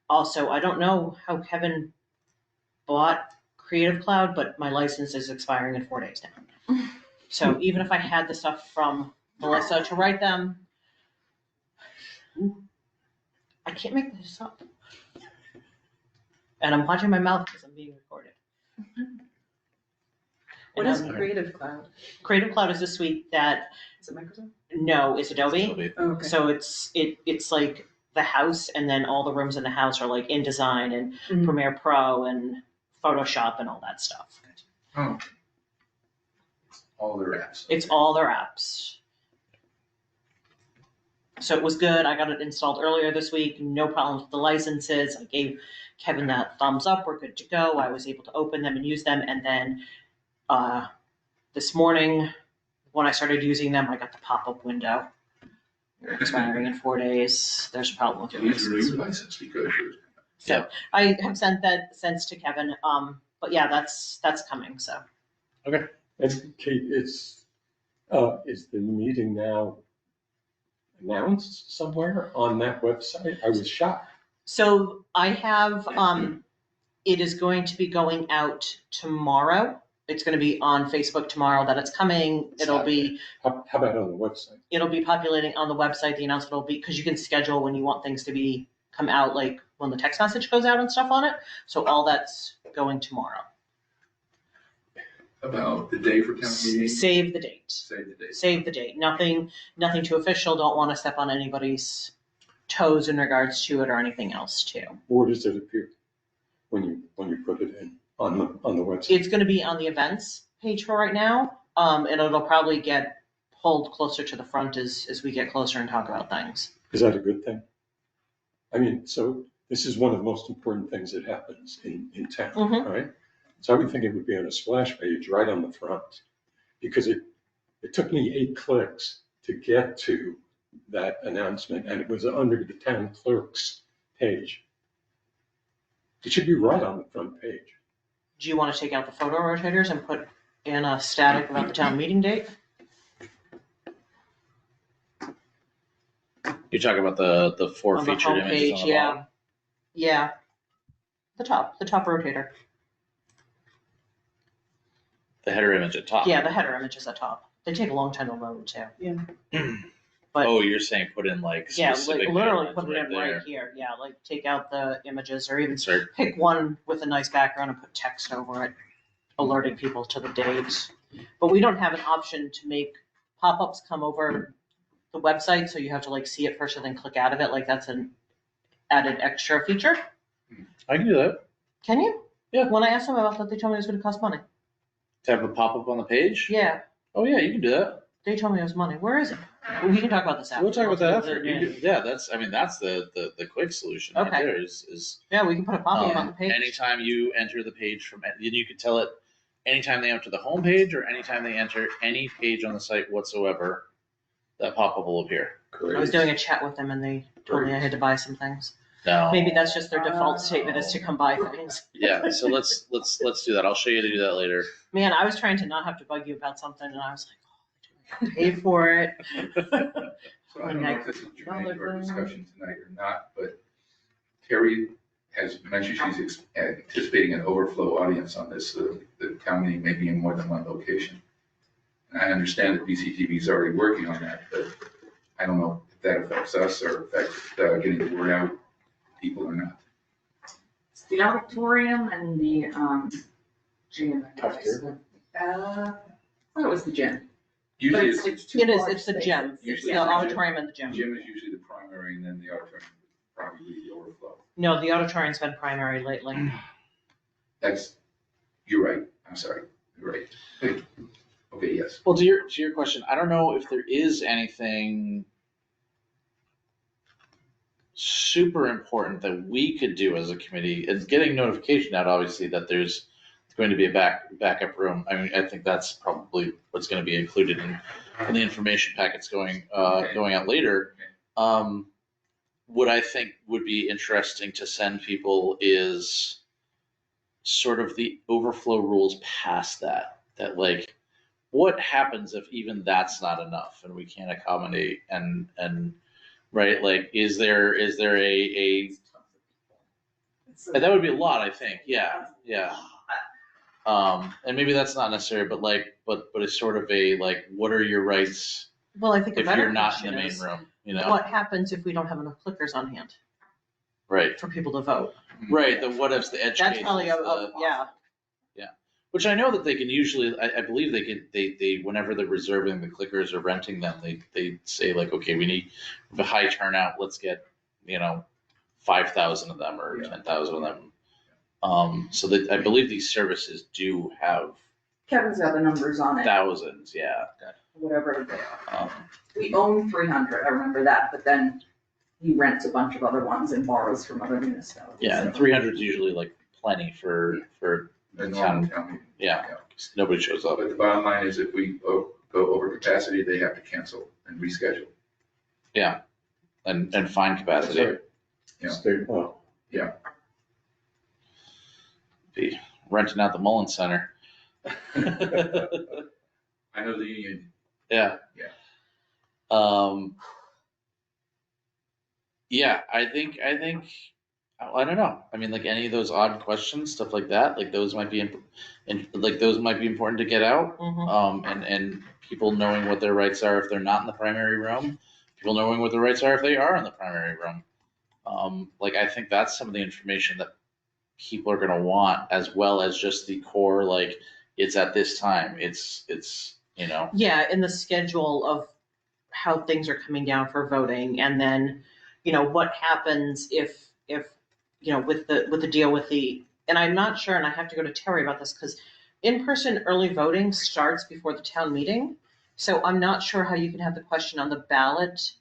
also, I don't know how Kevin bought Creative Cloud, but my license is expiring in 4 days now. So even if I had the stuff from Melissa to write them, I can't make this up. And I'm watching my mouth because I'm being recorded. What And is Creative Cloud? Creative Cloud is the suite that, Is it Microsoft? no, it's Adobe. Oh, okay. So it's like the house, and then all the rooms in the house are like InDesign and Mhm. Premiere Pro and Photoshop and all that stuff. Oh. All their apps. It's all their apps. So it was good. I got it installed earlier this week. No problems with the licenses. I gave Kevin that thumbs up. We're good to go. I was able to open them and use them. And then this morning, when I started using them, I got the pop-up window. They're expiring in 4 days. There's a problem with your Use your license. new license because you're. So I have sent that sense to Kevin. But yeah, that's coming. So And Kate, is the meeting now announced somewhere on that website? I was shocked. So I have, it is going to be going out tomorrow. It's going to be on Facebook tomorrow that it's coming. It'll be How about on the website? populating on the website. The announcement will be, because you can schedule when you want things to come out, like when the text message goes out and stuff on it. So all that's going tomorrow. About the day for town meeting? Save the date. Save the date. Save the date. Nothing too official. Don't want to step on anybody's toes in regards to it or anything else too. Where does it appear when you put it in on the website? It's going to be on the events page for right now, and it'll probably get pulled closer to the front as we get closer and talk about things. Is that a good thing? I mean, so this is one of the most important things that happens in town, Mhm. right? So I would think it would be on a splash page right on the front, because it took me 8 clicks to get to that announcement, and it was under the town clerk's page. It should be right on the front page. Do you want to take out the photo rotators and put in a static about the town meeting date? You're talking about the 4 On the featured images on homepage, the yeah. bottom? Yeah. The top rotator. The header image at top? Yeah, the header image is at top. They take a long time to load too. But Oh, you're saying put in like yeah, specific like literally headlines put it in there. right here. Yeah, like take out the images or even Sorry. pick one with a nice background and put text over it, alerting people to the date. But we don't have an option to make pop-ups come over the website, so you have to like see it first and then click out of it. Like that's an added extra feature. I can do that. Can you? Yeah. When I asked them about that, they told me it was gonna cost money. To have a pop-up on the page? Yeah, Oh, yeah, you can do that. they told me it was money. Where is it? Well, we can talk about this after. We'll talk about that after. Yeah. Yeah, that's the quick solution right Okay. there is Yeah, we can put a pop-up on the page. anytime you enter the page then you can tell it anytime they enter the home page or anytime they enter any page on the site whatsoever, that pop-up will appear. I was doing a chat with them and they told me I had to buy some things. No. Maybe that's just their default statement is to come buy things. Yeah, so let's do that. I'll show you to do that later. Man, I was trying to not have to bug you about something and I was like, oh, pay for it. So I don't know if this is germane to our discussion tonight or not, but Terry has mentioned she's anticipating an overflow audience on this, so the town meeting may be in more than one location. And I understand that BCTV is already working on that, but I don't know if that affects us or affects getting the word out to people or not. It's the auditorium and the, gym. I guess. Cafeteria? I thought it was the gym. But Usually it's, it's, it's two It is, large it's the spaces. gym, it's Usually the it's the gym. auditorium and the gym. gym is usually the primary and then the auditorium is probably the overflow. No, the auditorium's been primary lately. You're right, I'm sorry, you're right. Okay, yes. Well, to your question, I don't know if there is anything super important that we could do as a committee. It's getting notification out, obviously, that there's going to be a backup room. I mean, I think that's probably what's going to be included in the information packets going out later. What I think would be interesting to send people is sort of the overflow rules past that like, what happens if even that's not enough and we can't accommodate and right, like, is there a that would be a lot, I think. Yeah. And maybe that's not necessary, but it's sort of a, like, what are your rights Well, I think a if better you're not in question the main is, room, you know? what happens if we don't have enough clickers on hand Right, for people to vote? right, the what ifs, the edge That's cases, probably the- yeah. Which I know that they can usually, I believe they, whenever they're reserving the clickers or renting them, they say like, okay, we need a high turnout, let's get, 5,000 of them or 10,000 of them. So that, I believe these services do have Kevin's got the numbers on it, thousands, yeah. whatever they are. Um, We own 300, I remember that, but then he rents a bunch of other ones and borrows from other municipalities. Yeah, and 300 is usually like plenty for A normal town, town meeting. yeah, 'cause nobody shows up. But the bottom line is if we go over capacity, they have to cancel and reschedule. Yeah, and find capacity. That's right. Yeah. State law. Be renting out the Mullen Center. I know the union. Yeah. Yeah. Yeah, I think, I don't know. I mean, like any of those odd questions, stuff like that, like those might be, those might be important to get out. And people knowing what their rights are if they're not in the primary room, people knowing what their rights are if they are in the primary room. I think that's some of the information that people are gonna want, as well as just the core, like, it's at this time, it's. Yeah, in the schedule of how things are coming down for voting, and then, what happens if, with the deal with and I'm not sure, and I have to go to Terry about this, because in-person early voting starts before the town meeting. So I'm not sure how you can have the question on the ballot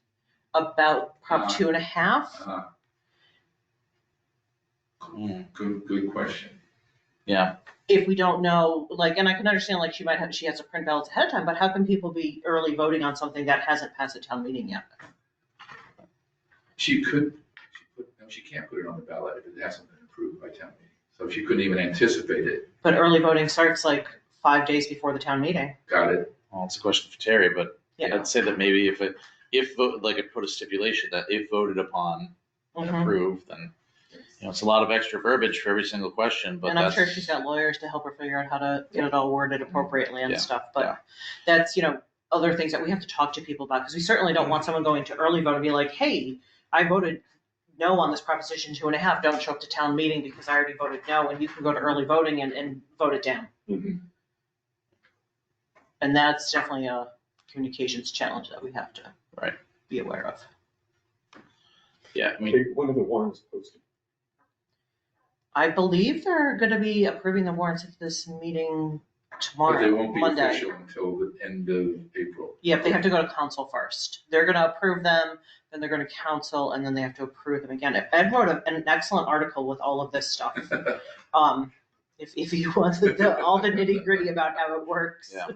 about Prop 2.5. Good question. Yeah, If we don't know, and I can understand, she has to print ballots ahead of time, but how can people be early voting on something that hasn't passed a town meeting yet? She can't put it on the ballot if it hasn't been approved by town meeting. So she couldn't even anticipate it. But early voting starts 5 days before the town meeting. Got it. well, it's a question for Terry, but Yeah. I'd say that maybe if it put a stipulation that if voted upon and Mhm. approved, then, it's a lot of extra verbiage for every single question, but And I'm sure that's- she's got lawyers to help her figure out how to get it all worded appropriately and Yeah, stuff, yeah. but that's, other things that we have to talk to people about, because we certainly don't want someone going to early vote and be like, hey, I voted no on this proposition 2.5, don't show up to town meeting because I already voted no, and you can go to early voting and vote it down. Mhm. And that's definitely a communications challenge that we have to Right. be aware of. Yeah, I mean, Take one of the warrants posted. I believe they're gonna be approving the warrants at this meeting But tomorrow, they won't be Monday. official until the end of April. Yep, they have to go to council first. They're gonna approve them, then they're gonna council, and then they have to approve them again. Ed wrote an excellent article with all of this stuff. If you want all the nitty gritty about how it works. Yeah.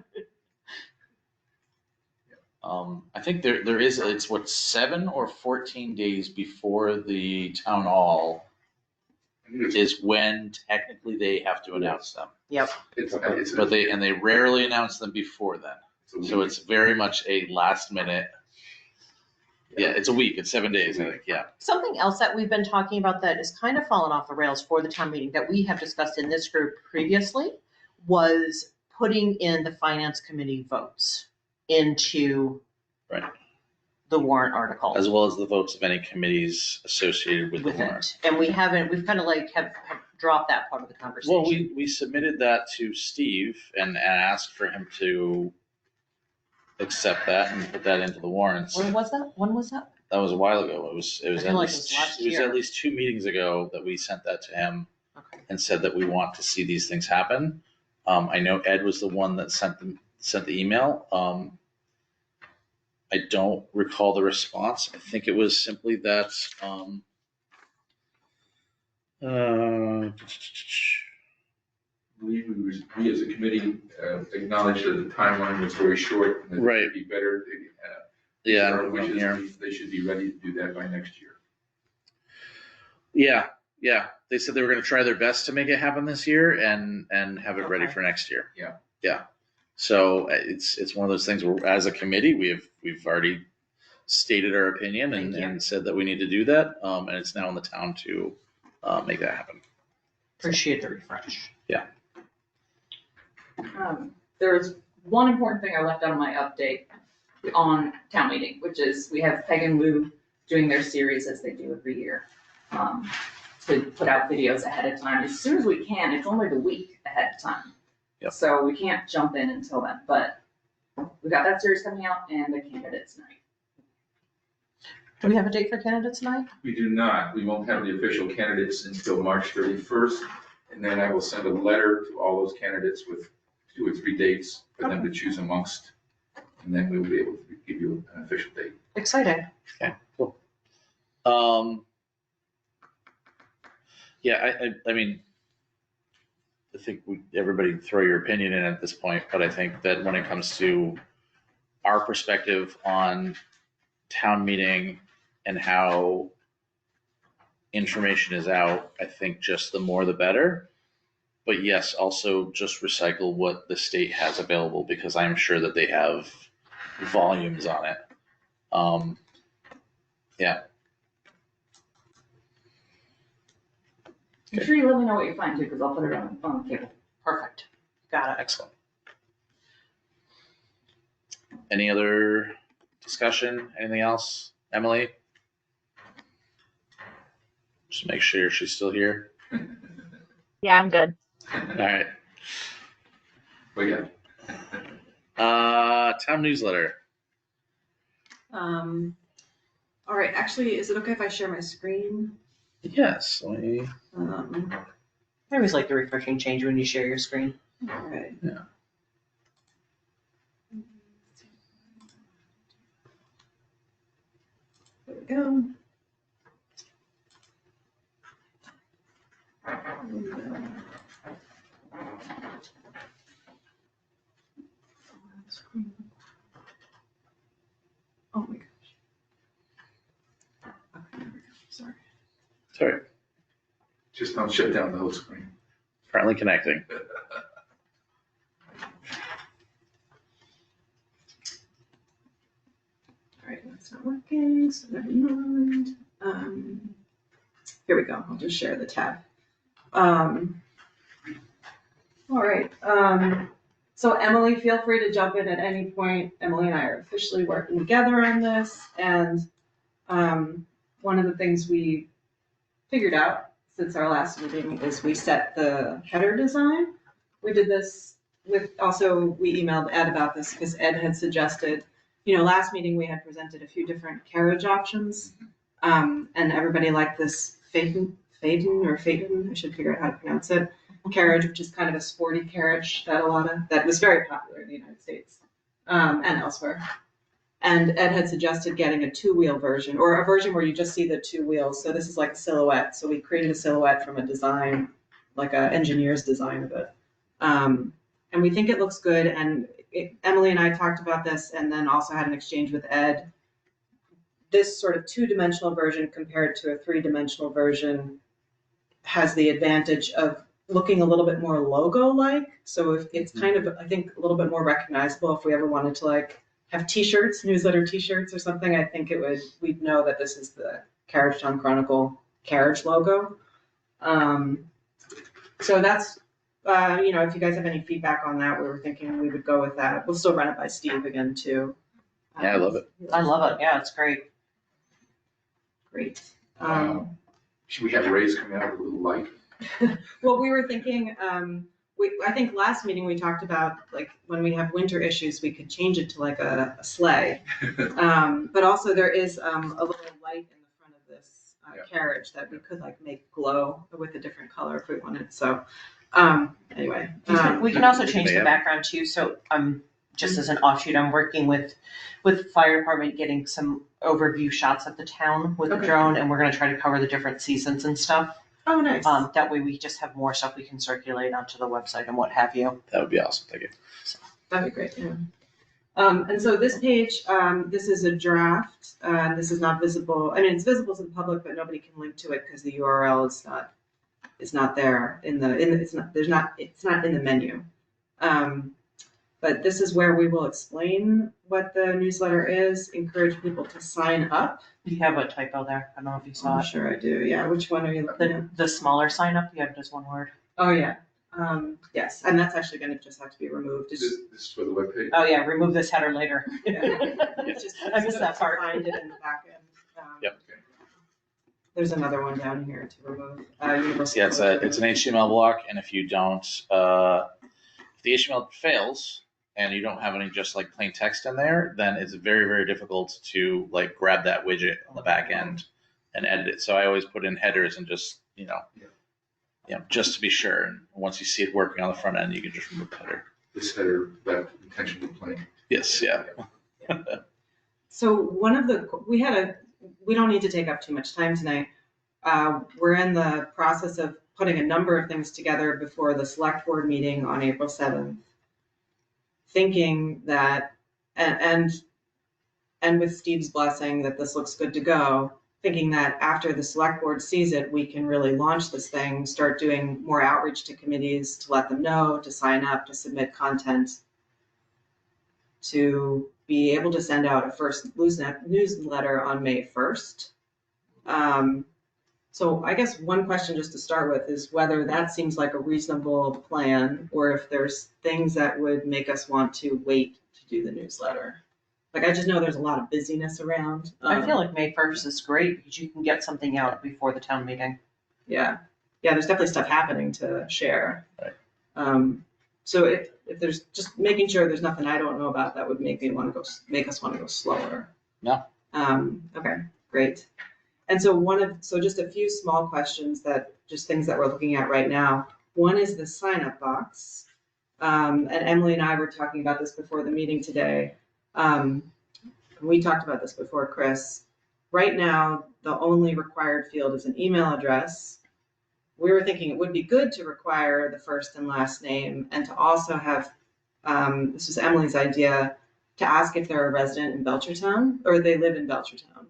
I think there is, it's 7 or 14 days before the town hall is when technically they have to announce them. Yep, But they rarely announce them before then. So it's very much a last minute. Yeah, it's a week, it's 7 days, I think, yeah. something else that we've been talking about that has kind of fallen off the rails for the town meeting that we have discussed in this group previously was putting in the finance committee votes into Right. the warrant article. As well as the votes of any committees associated with the with warrant. it. And we've kind of have dropped that part of the conversation. Well, we submitted that to Steve and asked for him to accept that and put that into the warrants. When was that? That was a while ago. It was I at feel like it least, was last it was year. at least 2 meetings ago that we sent that to him Okay. and said that we want to see these things happen. I know Ed was the one that sent the email. I don't recall the response. I think it was simply that, I believe we as a committee acknowledged that the timeline was very short. And that Right. it would be better. yeah, Our I'm wishes, here. they should be ready to do that by next year. Yeah. They said they were going to try their best to make it happen this year and have it ready Okay. for next year. Yeah. So it's one of those things where, as a committee, we've already stated our opinion Thank you. and said that we need to do that. And it's now on the town to make that happen. Appreciate the refresh. There was one important thing I left out of my update on town meeting, which is we have Peg and Lou doing their series as they do every year. To put out videos ahead of time as soon as we can. It's only the week ahead of time. Yep. So we can't jump in until then, but we got that series coming out and the candidates night. Do we have a date for candidates night? We do not. We won't have the official candidates until March 31st. And then I will send a letter to all those candidates with 2 or 3 dates for them to choose amongst. And then we will be able to give you an official date. Exciting. Okay, cool. Yeah, I mean, I think everybody throw your opinion in at this point, but I think that when it comes to our perspective on town meeting and how information is out, I think just the more the better. But yes, also just recycle what the state has available, because I'm sure that they have volumes on it. Yeah. I'm sure you let me know what you find too, because I'll put it on the cable. Perfect. Got it. Excellent. Any other discussion? Anything else? Emily? Just make sure she's still here. Yeah, I'm good. All right. But yeah, Town newsletter. All right, actually, is it okay if I share my screen? Yes. Um, I always like the refreshing change when you share your screen. all right. Yeah. There we go. Oh my gosh. Okay, there we go. Sorry. Sorry. just don't shut down the whole screen. Currently connecting. All right, that's not working, so never mind. Here we go, I'll just share the tab. All right, so Emily, feel free to jump in at any point. Emily and I are officially working together on this, and one of the things we figured out since our last meeting is we set the header design. We did this with, also, we emailed Ed about this because Ed had suggested, you know, last meeting we had presented a few different carriage options, and everybody liked this Phaeton, I should figure out how to pronounce it, carriage, which is kind of a sporty carriage that that was very popular in the United States and elsewhere. And Ed had suggested getting a two-wheel version, or a version where you just see the two wheels. So this is like a silhouette. So we created a silhouette from a design, like an engineer's design of it. And we think it looks good. And Emily and I talked about this and then also had an exchange with Ed. This sort of two-dimensional version compared to a three-dimensional version has the advantage of looking a little bit more logo-like. So if it's kind of, I think, a little bit more recognizable if we ever wanted to like have t-shirts, newsletter t-shirts or something, I think we'd know that this is the Carriagetown Chronicle carriage logo. So that's, you know, if you guys have any feedback on that, we were thinking we would go with that. We'll still run it by Steve again too. Yeah, I love it. I love it. Yeah, it's great. Great. Should we have rays coming out with a little light? Well, we were thinking, I think last meeting we talked about, like, when we have winter issues, we could change it to like a sleigh. But also there is a little light in the front of this carriage that we could like make glow with a different color if we wanted. So anyway. We can also change the background too. So just as an offshoot, I'm working with fire department, getting some overview shots of the town with the drone, and we're gonna try to cover the different seasons and stuff. Oh, nice. That way we just have more stuff we can circulate onto the website and what have you. That would be awesome. Thank you. That'd be great, yeah. And so this page, this is a draft. This is not visible. I mean, it's visible to the public, but nobody can link to it because the URL is not there it's not in the menu. But this is where we will explain what the newsletter is, encourage people to sign up. You have a typo there. I don't know if you saw I'm it. sure I do, yeah. Which one are you looking at? The smaller sign up, you have just one word. Oh, yeah. Yes, and that's actually gonna just have to be removed. This is for the webpage? Oh yeah, remove this header later. It's just, I missed that part. Find it in the back end. Yep. There's another one down here to remove. Universal. Yeah, it's an HTML block, and if you don't If the HTML fails and you don't have any just like plain text in there, then it's very, very difficult to like grab that widget on the back end and edit it. So I always put in headers and just, just to be sure. And once you see it working on the front end, you can just remove the header. This header, that intentionally plain. Yes, yeah. So we don't need to take up too much time tonight. We're in the process of putting a number of things together before the select board meeting on April 7th. Thinking that, and with Steve's blessing that this looks good to go, thinking that after the select board sees it, we can really launch this thing, start doing more outreach to committees to let them know, to sign up, to submit content, to be able to send out a first newsletter on May 1st. So I guess one question just to start with is whether that seems like a reasonable plan, or if there's things that would make us want to wait to do the newsletter. Like, I just know there's a lot of busyness around. I feel like May 1st is great because you can get something out before the town meeting. Yeah, there's definitely stuff happening to share. Right. So if there's just making sure there's nothing I don't know about that would make us want to go slower. No. Okay, great. And so just a few small questions just things that we're looking at right now. One is the sign up box. And Emily and I were talking about this before the meeting today. We talked about this before, Chris. Right now, the only required field is an email address. We were thinking it would be good to require the first and last name, and to also have, this was Emily's idea, to ask if they're a resident in Belchertown or they live in Belchertown.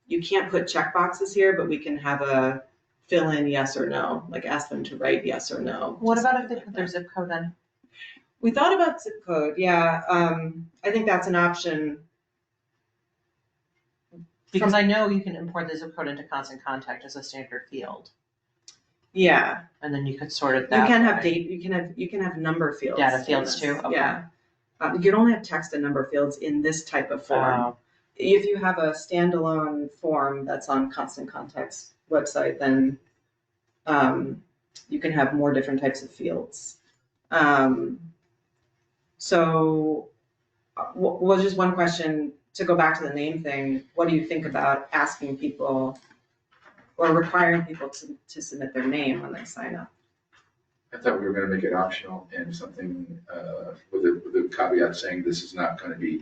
You can't put check boxes here, but we can have a fill in yes or no, like ask them to write yes or no. What about if they put their zip code in? We thought about zip code, yeah. I think that's an option. Because I know you can import the zip code into Constant Contact as a standard field, Yeah, and then you could sort it you that can have way. date. You can have number fields. Data in fields this. too? Okay. Yeah, you can only have text and number fields in this type of form. If you have a standalone form that's on Constant Contact's website, then you can have more different types of fields. So, well, just one question to go back to the name thing. What do you think about asking people or requiring people to submit their name when they sign up? I thought we were gonna make it optional and something, with a caveat saying this is not gonna be,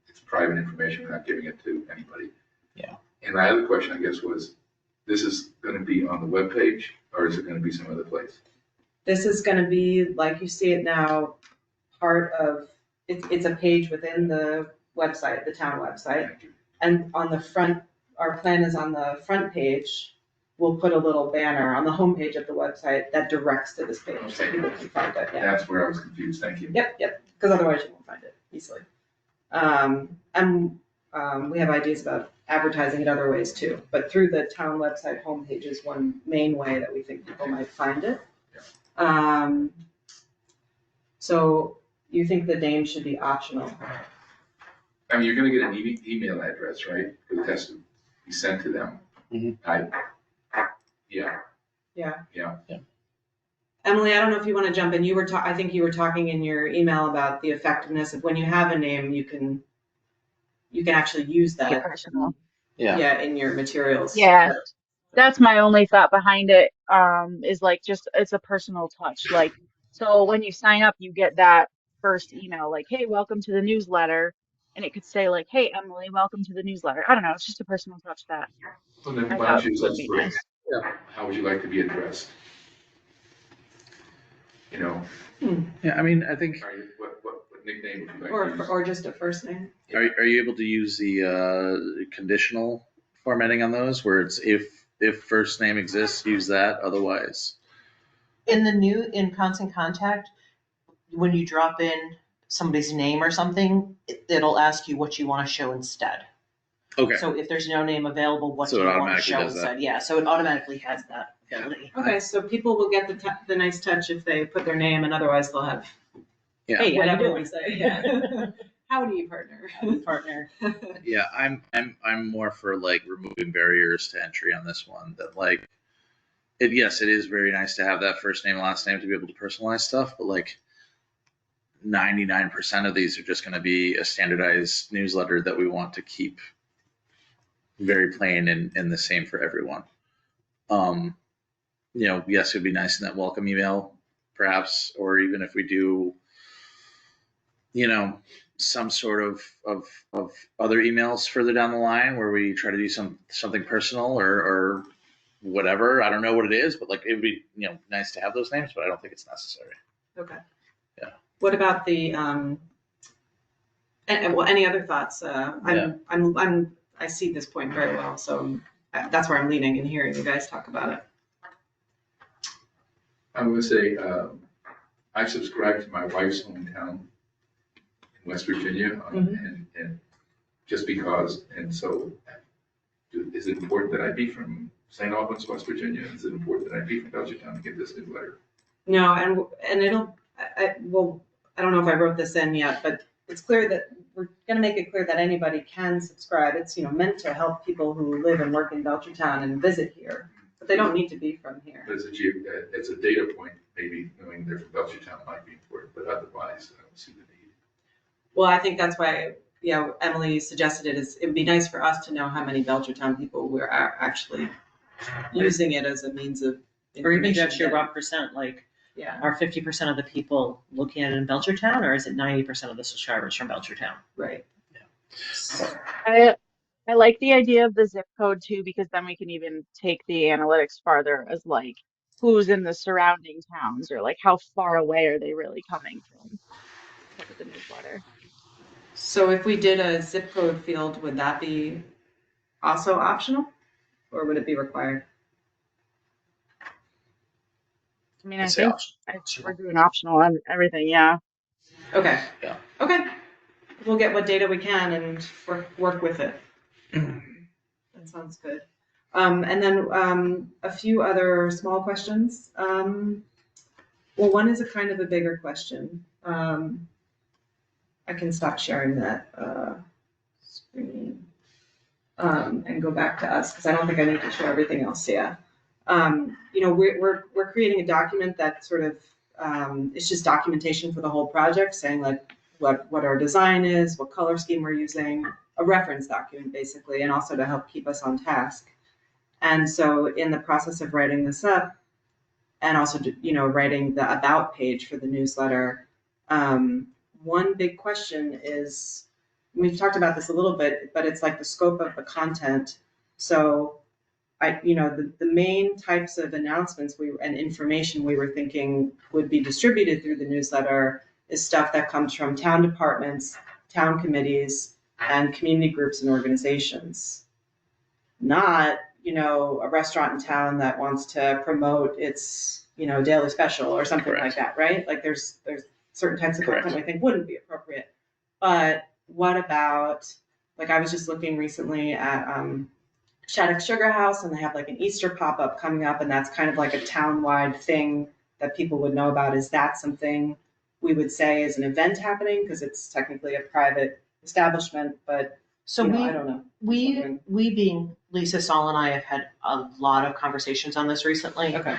it's private information, we're not giving it to anybody. Yeah. And my other question, I guess, was, this is gonna be on the webpage, or is it gonna be some other place? This is gonna be, like you see it now, part of, it's a page within the website, the town website. Thank you. And on the front, our plan is on the front page, we'll put a little banner on the homepage of the website that directs to this page, so Okay. people can find it, yeah. That's where I was confused, thank you. Yep, because otherwise you won't find it easily. And we have ideas about advertising it other ways too, but through the town website homepage is one main way that we think people might find it. So you think the name should be optional? I mean, you're gonna get an email address, right? Because it has to be sent to them. Mhm. Yeah. Emily, I don't know if you want to jump in. I think you were talking in your email about the effectiveness of when you have a name, you can actually use that. Personal. Yeah. In your materials. Yeah. That's my only thought behind it, is like just it's a personal touch. Like, so when you sign up, you get that first email, like, hey, welcome to the newsletter. And it could say like, hey, Emily, welcome to the newsletter. I don't know, it's just a personal touch that Well, then I why thought don't you would let's be put, nice. how would you like to be addressed? Yeah, I mean, I think, What nickname would you like to use? Or just a first name. are you able to use the conditional formatting on those where it's if first name exists, use that, otherwise? In Constant Contact, when you drop in somebody's name or something, it'll ask you what you want to show instead. Okay. So if there's no name available, what So do it you want to automatically show does that. instead? Yeah, so it automatically has that ability. Okay, so people will get the nice touch if they put their name, and otherwise they'll have Yeah. Hey, how you whatever we doing? say. Yeah. Howdy, partner. Partner. Yeah, I'm more for like removing barriers to entry on this one. That like, yes, it is very nice to have that first name, last name to be able to personalize stuff, but like 99% of these are just going to be a standardized newsletter that we want to keep very plain and the same for everyone. Yes, it'd be nice in that welcome email, perhaps, or even if we do, some sort of other emails further down the line where we try to do something personal or whatever. I don't know what it is, but like it would be, nice to have those names, but I don't think it's necessary. Okay. Yeah. What about the, well, any other thoughts? I see this point very well, so that's where I'm leaning and hearing you guys talk about it. I'm gonna say, I subscribe to my wife's hometown in West Virginia, and just because, and so, is it important that I be from St. Albans, West Virginia? Is it important that I be from Belchertown to get this newsletter? No, and it'll, well, I don't know if I wrote this in yet, but it's clear that we're gonna make it clear that anybody can subscribe. It's, meant to help people who live and work in Belchertown and visit here, but they don't need to be from here. But as a data point, maybe knowing they're from Belchertown might be important, but otherwise, I don't see the need. Well, I think that's why, Emily suggested it would be nice for us to know how many Belchertown people were actually using it as a means of Or even information just your getting. raw percent, like, Yeah, are 50% of the people looking at it in Belchertown, or is it 90% of the subscribers from Belchertown? right. I like the idea of the zip code too, because then we can even take the analytics farther as like who's in the surrounding towns or like how far away are they really coming from because of the newsletter. So if we did a zip code field, would that be also optional, or would it be required? I mean, I'd I say think optional. we're doing optional on everything, yeah. Okay. Yeah. Okay. We'll get what data we can and work with it. That sounds good. And then a few other small questions. Well, one is a kind of a bigger question. I can stop sharing that screen and go back to us because I don't think I need to show everything else. Yeah. We're creating a document that sort of it's just documentation for the whole project, saying like what our design is, what color scheme we're using, a reference document basically, and also to help keep us on task. And so in the process of writing this up, and also writing the about page for the newsletter, one big question is, we've talked about this a little bit, but it's like the scope of the content. So the main types of announcements and information we were thinking would be distributed through the newsletter is stuff that comes from town departments, town committees, and community groups and organizations. Not, a restaurant in town that wants to promote its, daily special or something like that, right? Like there's certain types of content I think wouldn't be appropriate. But what about, like I was just looking recently at Shattuck Sugar House, and they have like an Easter pop-up coming up, and that's kind of like a town-wide thing that people would know about. Is that something we would say is an event happening because it's technically a private establishment, but So I don't know. we being Lisa, Saul, and I have had a lot of conversations on this recently. Okay.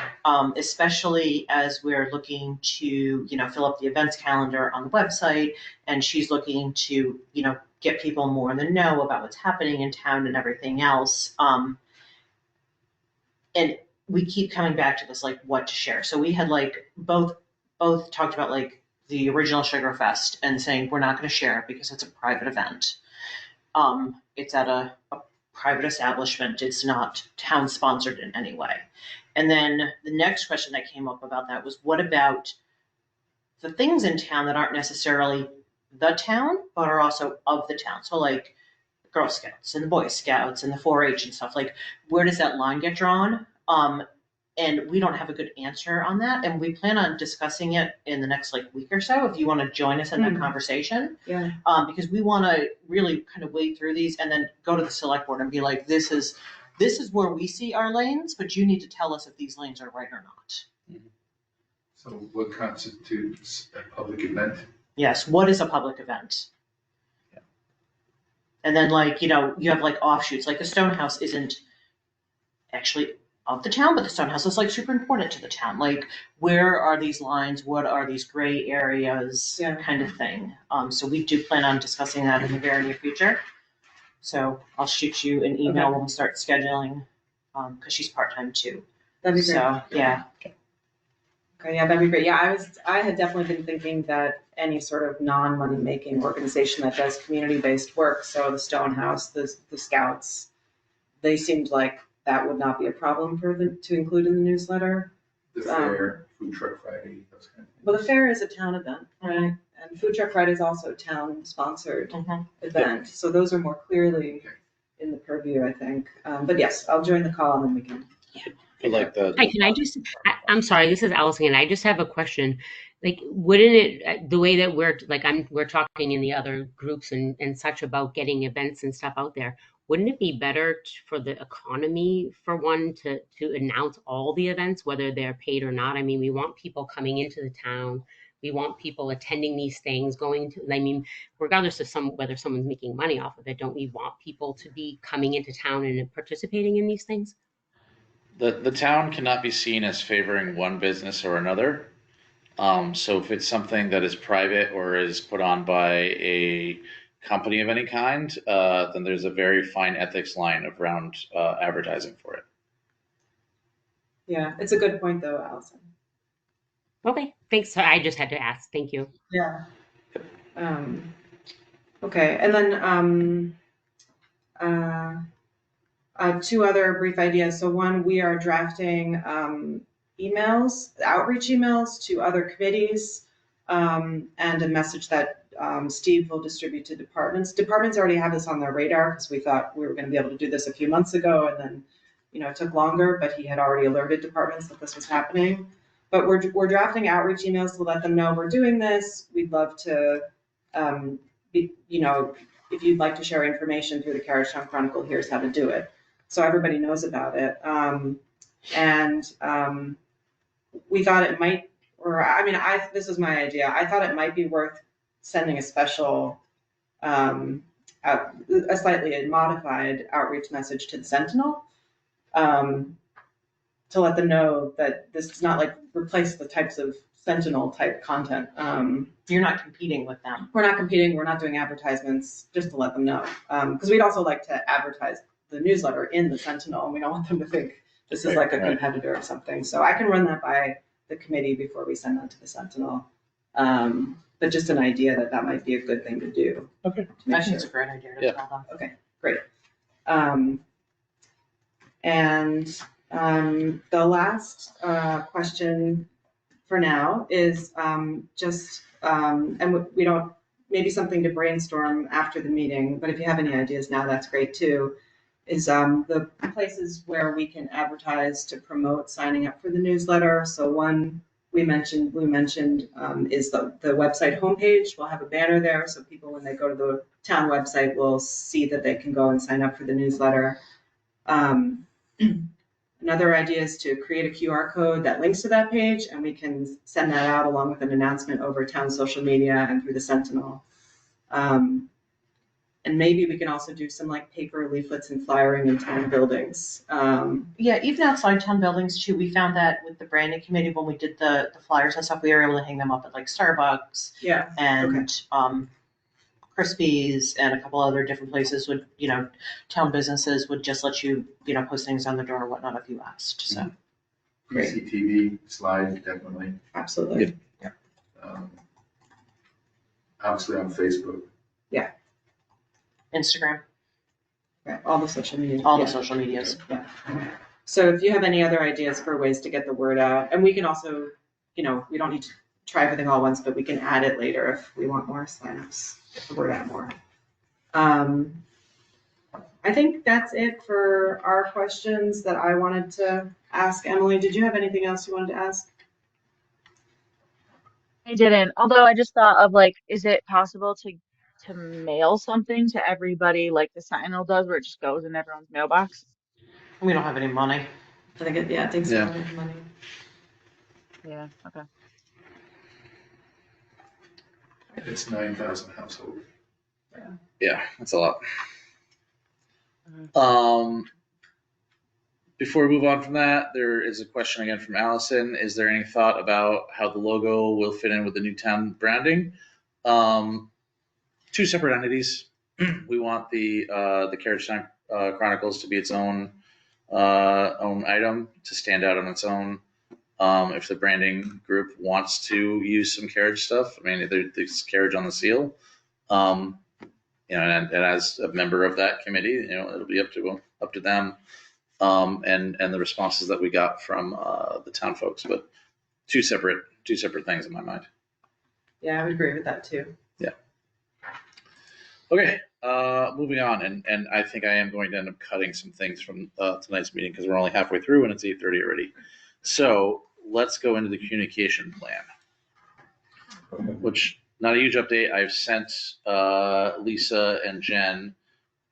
Especially as we're looking to, fill up the events calendar on the website, and she's looking to, get people more in the know about what's happening in town and everything else. And we keep coming back to this, like what to share. So we had like both talked about like the original Sugar Fest and saying we're not going to share it because it's a private event. It's at a private establishment. It's not town sponsored in any way. And then the next question that came up about that was, what about the things in town that aren't necessarily the town, but are also of the town? So like the Girl Scouts and the Boy Scouts and the 4-H and stuff, like where does that line get drawn? And we don't have a good answer on that. And we plan on discussing it in the next week or so, if you want to join us in that conversation. Yeah. Because we want to really kind of wade through these and then go to the select board and be like, this is where we see our lanes, but you need to tell us if these lanes are right or not. So what constitutes a public event? Yes, what is a public event? Yeah. And then you have offshoots, like the Stonehouse isn't actually of the town, but the Stonehouse is like super important to the town. Like, where are these lines? What are these gray areas? Yeah. Kind of thing. So we do plan on discussing that in the very near future. So I'll shoot you an email Okay. when we start scheduling, because she's part-time too. That'd be great. So, yeah. Okay, yeah, that'd be great. Yeah, I had definitely been thinking that any sort of non-money making organization that does community-based work, so the Stonehouse, the Scouts, they seemed like that would not be a problem for them to include in the newsletter. The fair, Food Truck Friday, those kind of things. Well, the fair is a town event, right? And Food Truck Friday is also a town-sponsored event, so those are more clearly in the purview, I think. But yes, I'll join the call and then we can. I like the. Hi, can I just, I'm sorry, this is Allison, and I just have a question. Like, wouldn't it, the way that we're talking in the other groups and such about getting events and stuff out there, wouldn't it be better for the economy, for one, to announce all the events, whether they're paid or not? I mean, we want people coming into the town. We want people attending these things, regardless of whether someone's making money off of it, don't we want people to be coming into town and participating in these things? The town cannot be seen as favoring one business or another. So if it's something that is private or is put on by a company of any kind, then there's a very fine ethics line around advertising for it. Yeah, it's a good point though, Allison. Okay, thanks. So I just had to ask. Thank you. Yeah. Okay, and then two other brief ideas. So one, we are drafting emails, outreach emails to other committees, and a message that Steve will distribute to departments. Departments already have this on their radar because we thought we were going to be able to do this a few months ago, and then it took longer, but he had already alerted departments that this was happening. But we're drafting outreach emails to let them know we're doing this. We'd love to, if you'd like to share information through the Carriagetown Chronicle, here's how to do it. So everybody knows about it. We thought it might, this is my idea. I thought it might be worth sending a special, a slightly modified outreach message to the Sentinel, to let them know that this does not replace the types of Sentinel type content. You're not competing with them. We're not competing. We're not doing advertisements, just to let them know. Because we'd also like to advertise the newsletter in the Sentinel, and we don't want them to think this is like a competitor or something. So I can run that by the committee before we send that to the Sentinel. But just an idea that might be a good thing to do. Okay. I think it's a great idea to tell them. Okay, great. The last question for now is and we don't, maybe something to brainstorm after the meeting, but if you have any ideas now, that's great too, is the places where we can advertise to promote signing up for the newsletter. So one Lou mentioned is the website homepage. We'll have a banner there, so people, when they go to the town website, will see that they can go and sign up for the newsletter. Another idea is to create a QR code that links to that page, and we can send that out along with an announcement over town social media and through the Sentinel. And maybe we can also do some paper leaflets and flyering in town buildings. Yeah, even outside town buildings too. We found that with the branding committee, when we did the flyers and stuff, we were able to hang them up at Starbucks. Yeah. And Crispies and a couple other different places would, town businesses would just let you, post things on the door or whatnot if you asked. So BCTV slide, definitely. Absolutely. Yeah. Obviously on Facebook. Instagram, Right. All the social media. all the social medias. Yeah. So if you have any other ideas for ways to get the word out, and we can also, we don't need to try everything all at once, but we can add it later if we want more signups, get the word out more. I think that's it for our questions that I wanted to ask. Emily, did you have anything else you wanted to ask? I didn't. Although I just thought of is it possible to mail something to everybody like the Sentinel does, where it just goes in everyone's mailbox? We don't have any money. I think so. Yeah. Money. Yeah. Okay. It's 9,000 households. Yeah, that's a lot. Mhm. Before we move on from that, there is a question again from Allison. Is there any thought about how the logo will fit in with the new town branding? Two separate entities. We want the Carriage Time Chronicles to be its own item, to stand out on its own. If the branding group wants to use some carriage stuff, I mean, there's carriage on the seal. And as a member of that committee, it'll be up to them. And the responses that we got from the town folks, but two separate things in my mind. Yeah, I would agree with that too. Yeah. Okay, moving on, and I think I am going to end up cutting some things from tonight's meeting because we're only halfway through and it's 8:30 already. So let's go into the communication plan, which not a huge update. I've sent Lisa and Jen,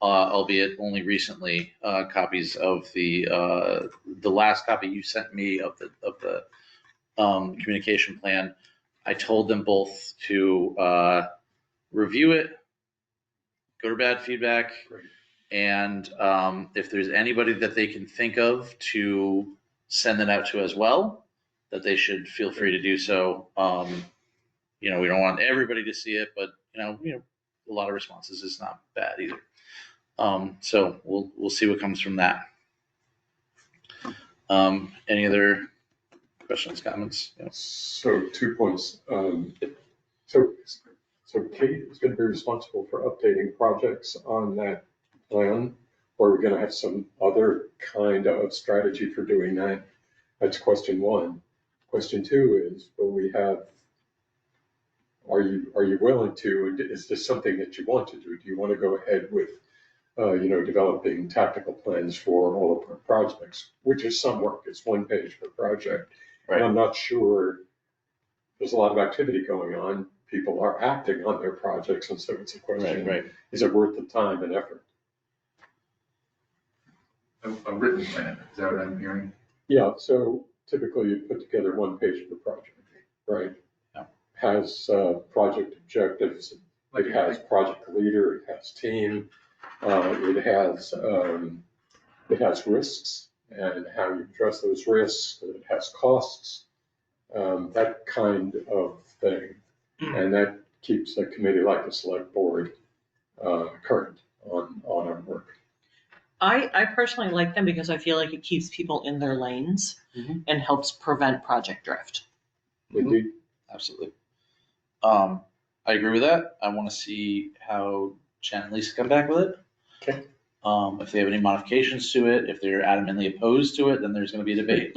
albeit only recently, copies of the last copy you sent me of the communication plan. I told them both to review it, good or bad feedback, and if there's anybody that they can think of to send it out to as well, that they should feel free to do so. We don't want everybody to see it, but a lot of responses is not bad either. So we'll see what comes from that. Any other questions, comments? So 2 points. So Kate is going to be responsible for updating projects on that plan, or are we going to have some other kind of strategy for doing that? That's question one. Question two is, are you willing to, and is this something that you want to do? Do you want to go ahead with, developing tactical plans for all of our projects, which is some work. It's 1 page per project. Right. And I'm not sure, there's a lot of activity going on. People are acting on their projects, and so it's a question, Right. Is it worth the time and effort? A written plan, is that what I'm hearing? Yeah, so typically you put together 1 page per project, right? Yeah. Has project objectives, it has project leader, it has team, it has risks and how you address those risks, it has costs, that kind of thing. And that keeps a committee like the select board current on our work. I personally like them because I feel like it keeps people in their lanes and helps prevent project drift. Indeed. Absolutely. I agree with that. I want to see how Jen and Lisa come back with it. Okay. If they have any modifications to it, if they're adamantly opposed to it, then there's going to be a debate.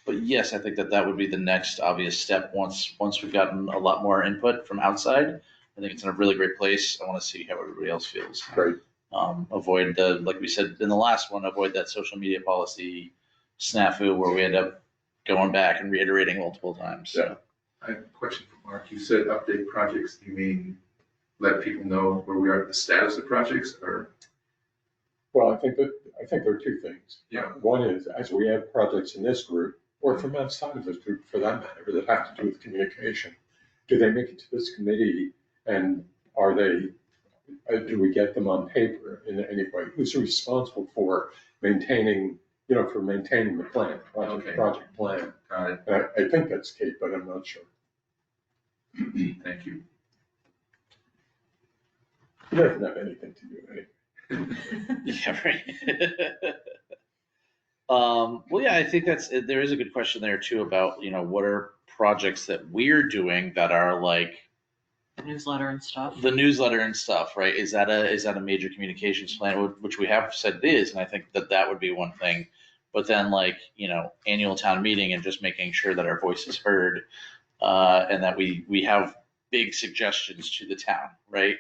But yes, I think that would be the next obvious step once we've gotten a lot more input from outside. I think it's in a really great place. I want to see how everybody else feels. Great. Avoid like we said in the last one, avoid that social media policy snafu where we end up going back and reiterating multiple times. Yeah. I have a question for Mark. You said update projects. You mean let people know where we are, the status of projects, or? Well, I think there are 2 things. Yeah. One is, as we have projects in this group, or from outside of this group for that matter, that have to do with communication, do they make it to this committee, and do we get them on paper in any way? Who's responsible for maintaining the plan, project plan? Got it. I think that's Kate, but I'm not sure. Thank you. It doesn't have anything to do with it. Yeah, right. Well, yeah, I think there is a good question there too about, what are projects that we're doing that are like Newsletter and stuff. the newsletter and stuff, right? Is that a major communications plan, which we have said it is, and I think that would be one thing. But then annual town meeting and just making sure that our voice is heard, and that we have big suggestions to the town, right?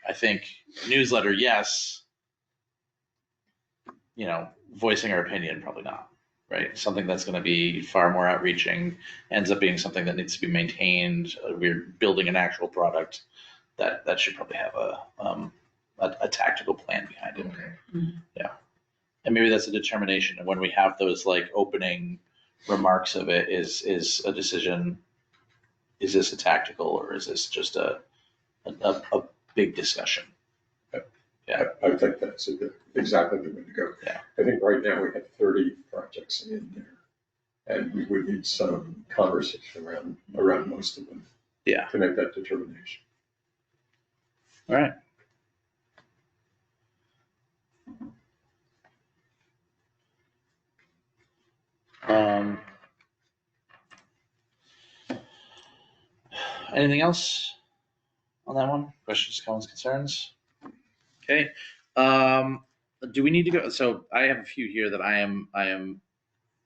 I think newsletter, yes. Voicing our opinion, probably not, right? Something that's going to be far more outreaching ends up being something that needs to be maintained. We're building an actual product that should probably have a tactical plan behind it. Okay. Yeah. And maybe that's a determination. And when we have those opening remarks of it is a decision. Is this a tactical or is this just a big discussion? I think that's exactly the way to go. Yeah. I think right now we have 30 projects in there, and we would need some conversation around most of them. Yeah. To make that determination. All right. Anything else on that one? Questions, comments, concerns? Okay. Do we need to go? So I have a few here that I am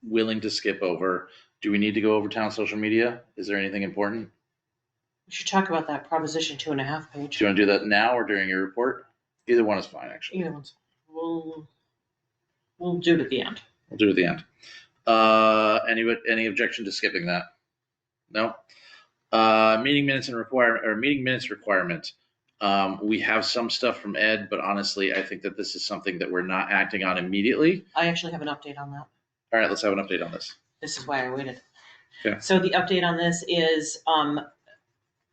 willing to skip over. Do we need to go over town social media? Is there anything important? We should talk about that Proposition 2.5 page. Do you want to do that now or during your report? Either one is fine, actually. Either one's, we'll do it at the end. We'll do it at the end. Any objection to skipping that? No. Meeting minutes requirement. We have some stuff from Ed, but honestly, I think that this is something that we're not acting on immediately. I actually have an update on that. All right, let's have an update on this. This is why I waited. Okay. So the update on this is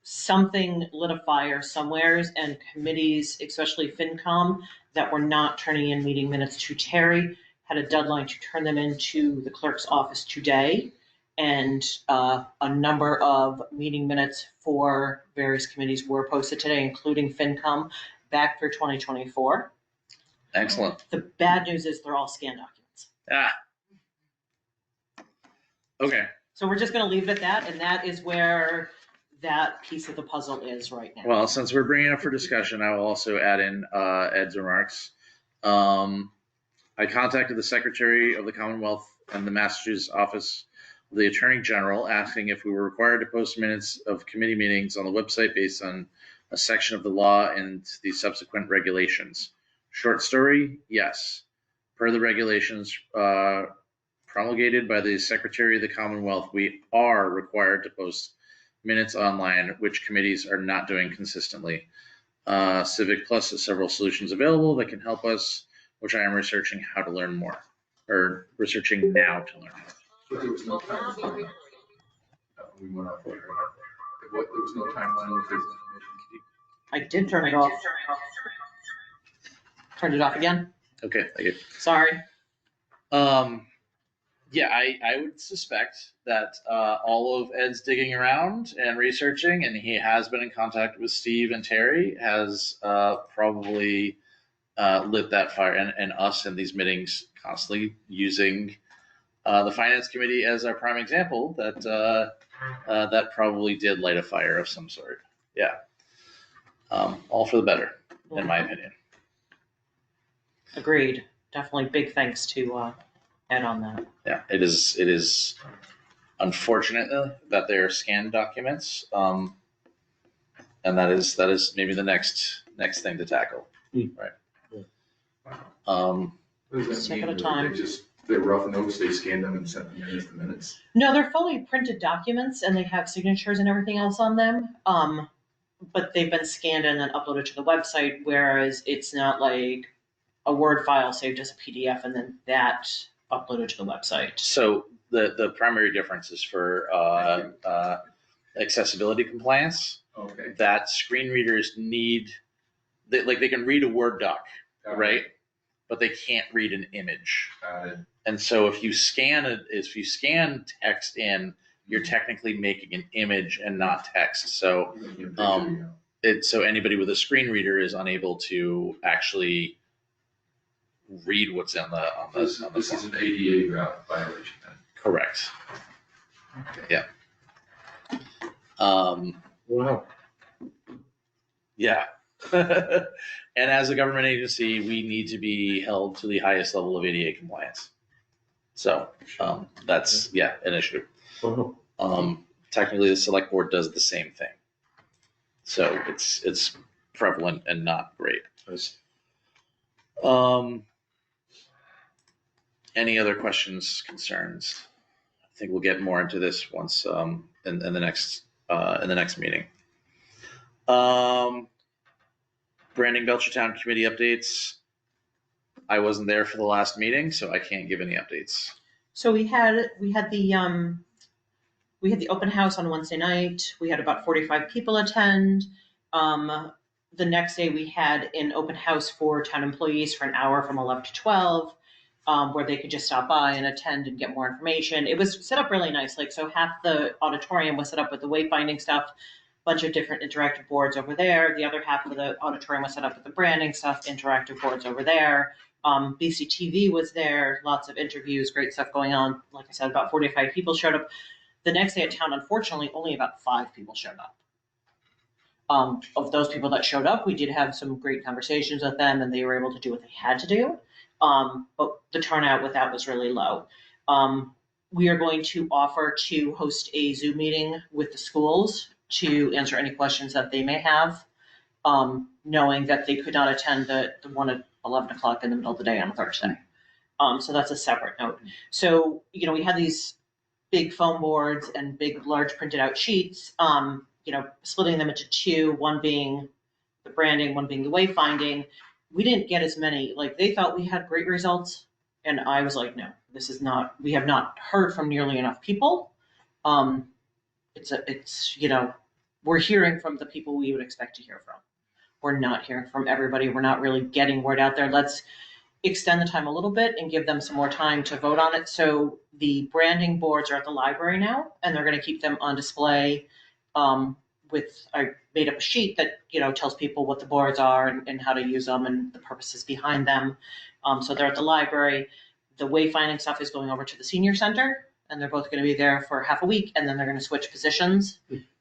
something lit a fire somewheres, and committees, especially FinCom, that were not turning in meeting minutes to Terry, had a deadline to turn them into the clerk's office today. And a number of meeting minutes for various committees were posted today, including FinCom, back through 2024. Excellent. The bad news is they're all scanned documents. Okay. So we're just going to leave it at that, and that is where that piece of the puzzle is right now. Well, since we're bringing it up for discussion, I will also add in Ed's remarks. I contacted the Secretary of the Commonwealth and the Massachusetts Office of the Attorney General asking if we were required to post minutes of committee meetings on the website based on a section of the law and the subsequent regulations. Short story, yes. Per the regulations promulgated by the Secretary of the Commonwealth, we are required to post minutes online, which committees are not doing consistently. Civic Plus has several solutions available that can help us, which I am researching how to learn more, or researching now to learn more. But there was no timeline. We went off. There was no timeline with this information. I did turn it off. Turned it off again. Okay, thank you. Sorry. Yeah, I would suspect that all of Ed's digging around and researching, and he has been in contact with Steve and Terry, has probably lit that fire, and us in these meetings constantly using the Finance Committee as our prime example, that probably did light a fire of some sort. Yeah. All for the better, in my opinion. Agreed. Definitely big thanks to Ed on that. Yeah, it is unfortunate that they are scanned documents, and that is maybe the next thing to tackle. Right. What does that Step mean? at a time. They're rough notes, they scanned them and sent them in as the minutes. No, they're fully printed documents and they have signatures and everything else on them. But they've been scanned and then uploaded to the website, whereas it's not like a Word file saved as a PDF and then that uploaded to the website. So the primary difference is for accessibility compliance. Okay. That screen readers need, they can read a Word doc, right? But they can't read an image. And so if you scan text in, you're technically making an image and not text. So so anybody with a screen reader is unable to actually read what's on the This form. is an ADA violation then. Correct. Okay. Yeah. Wow. Yeah. And as a government agency, we need to be held to the highest level of ADA compliance. So that's an issue. Wow. Technically, the select board does the same thing. So it's prevalent and not great. Any other questions, concerns? I think we'll get more into this once in the next meeting. Branding Belchertown Committee updates. I wasn't there for the last meeting, so I can't give any updates. So we had the open house on Wednesday night. We had about 45 people attend. The next day we had an open house for town employees for an hour from 11 to 12, where they could just stop by and attend and get more information. It was set up really nice. Like, so half the auditorium was set up with the wayfinding stuff, bunch of different interactive boards over there. The other half of the auditorium was set up with the branding stuff, interactive boards over there. BCTV was there, lots of interviews, great stuff going on. Like I said, about 45 people showed up. The next day at town, unfortunately, only about 5 people showed up. Of those people that showed up, we did have some great conversations with them, and they were able to do what they had to do. But the turnout with that was really low. We are going to offer to host a Zoom meeting with the schools to answer any questions that they may have, knowing that they could not attend the one at 11 o'clock in the middle of the day on Thursday. So that's a separate note. So, we had these big foam boards and big, large printed out sheets, splitting them into 2, one being the branding, one being the wayfinding. We didn't get as many, they thought we had great results. And I was like, no, we have not heard from nearly enough people. We're hearing from the people we would expect to hear from. We're not hearing from everybody. We're not really getting word out there. Let's extend the time a little bit and give them some more time to vote on it. So the branding boards are at the library now, and they're going to keep them on display. I made up a sheet that, tells people what the boards are and how to use them and the purposes behind them. So they're at the library. The wayfinding stuff is going over to the senior center, and they're both going to be there for half a week, and then they're going to switch positions.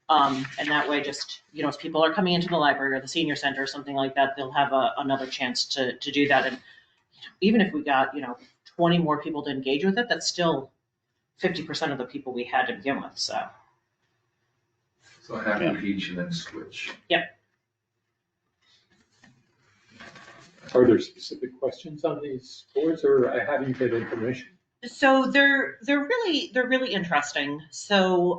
And that way, just, as people are coming into the library or the senior center or something like that, they'll have another chance to do that. And even if we got, 20 more people to engage with it, that's still 50% of the people we had to begin with. So half of each and then switch. Are there specific questions on these boards, or how do you get information? So they're really interesting. So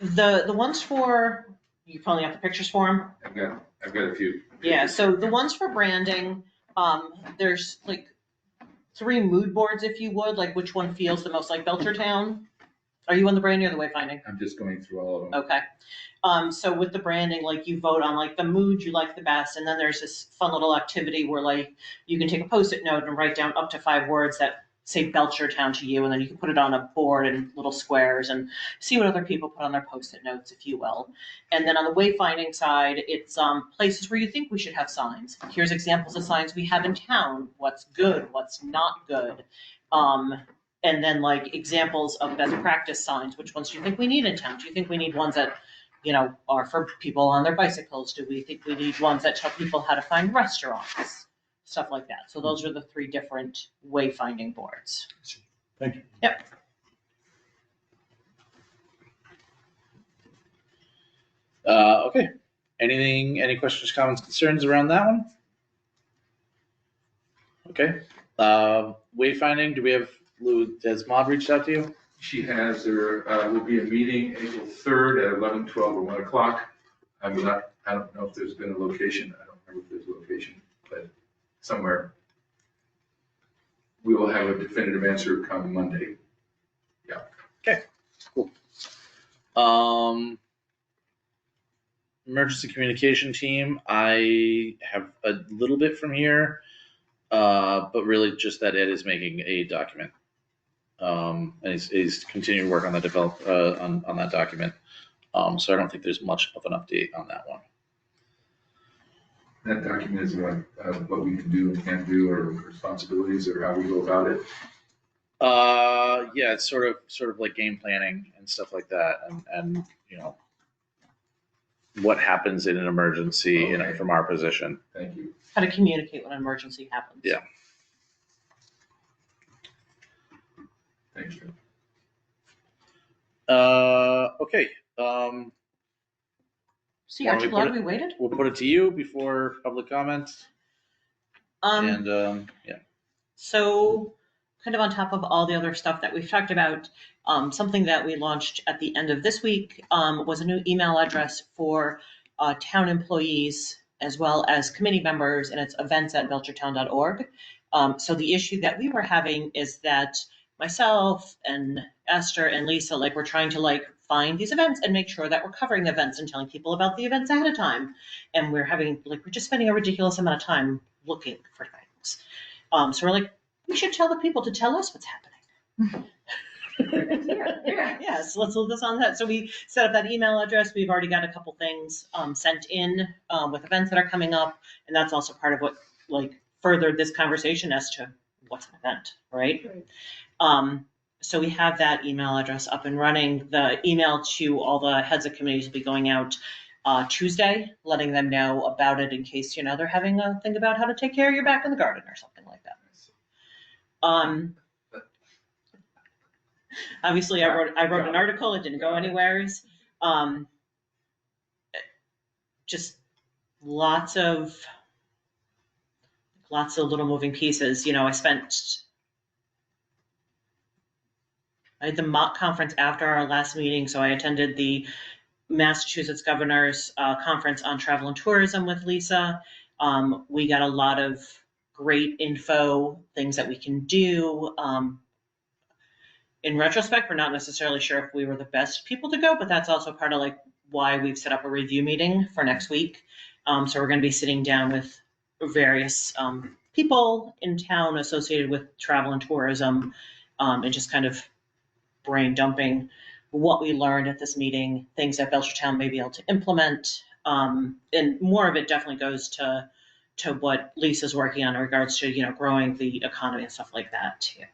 the ones for, you probably have the pictures for them. I've got a few. Yeah. So the ones for branding, there's 3 mood boards, if you would, which one feels the most like Belchertown. Are you on the branding or the wayfinding? I'm just going through all of them. Okay. So with the branding, you vote on the mood you like the best, and then there's this fun little activity where you can take a Post-it note and write down up to 5 words that say Belchertown to you, and then you can put it on a board in little squares and see what other people put on their Post-it notes, if you will. And then on the wayfinding side, it's places where you think we should have signs. Here's examples of signs we have in town. What's good? What's not good? And then examples of best practice signs. Which ones do you think we need in town? Do you think we need ones that, are for people on their bicycles? Do we think we need ones that tell people how to find restaurants? Stuff like that. So those are the 3 different wayfinding boards. Thank you. Yep. Okay. Any questions, comments, concerns around that one? Okay. Wayfinding, do we have, has Maud reached out to you? She has, there will be a meeting April 3rd at 11, 12, or 1 o'clock. I don't know if there's been a location. I don't remember if there's a location, but somewhere. We will have a definitive answer come Monday. Yeah. Okay, cool. Emergency communication team, I have a little bit from here, but really just that Ed is making a document. And he's continuing to work on the on that document. So I don't think there's much of an update on that one. That document is what we can do and can't do, or responsibilities, or how we go about it. Yeah, it's sort of like game planning and stuff like that, and what happens in an emergency, Okay. from our position. Thank you. How to communicate when an emergency happens. Yeah. Thank you. Okay. See, aren't you glad we waited? We'll put it to you before public comments. And yeah. So kind of on top of all the other stuff that we've talked about, something that we launched at the end of this week was a new email address for town employees as well as committee members, and it's events@belchertown.org. So the issue that we were having is that myself and Esther and Lisa, we're trying to find these events and make sure that we're covering the events and telling people about the events ahead of time. And we're just spending a ridiculous amount of time looking for things. So we're like, we should tell the people to tell us what's happening. Yeah. So let's leave this on that. So we set up that email address. We've already got a couple things sent in with events that are coming up. And that's also part of what furthered this conversation as to what's an event, right? So we have that email address up and running. The email to all the heads of committees will be going out Tuesday, letting them know about it in case, they're having a think about how to take care of your back in the garden or something like that. Obviously I wrote an article, it didn't go anywhere. Just lots of little moving pieces. I had the mock conference after our last meeting, so I attended the Massachusetts Governor's Conference on Travel and Tourism with Lisa. We got a lot of great info, things that we can do. In retrospect, we're not necessarily sure if we were the best people to go, but that's also part of why we've set up a review meeting for next week. So we're going to be sitting down with various people in town associated with travel and tourism, and just kind of brain dumping what we learned at this meeting, things that Belchertown may be able to implement. And more of it definitely goes to what Lisa's working on in regards to, growing the economy and stuff like that too.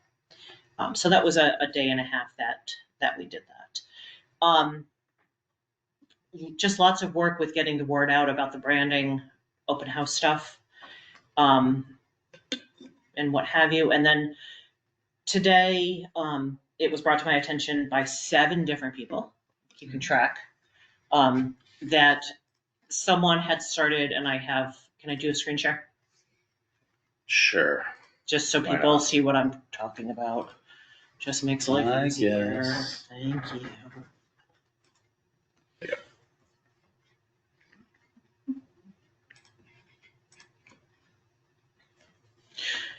So that was a day and a half that we did that. Just lots of work with getting the word out about the branding, open house stuff, and what have you. And then today, it was brought to my attention by 7 different people, keeping track, that someone had started, and can I do a screen share? Sure. Just so Why people not? see what I'm talking about. Just makes life easier. guess. Thank you. There you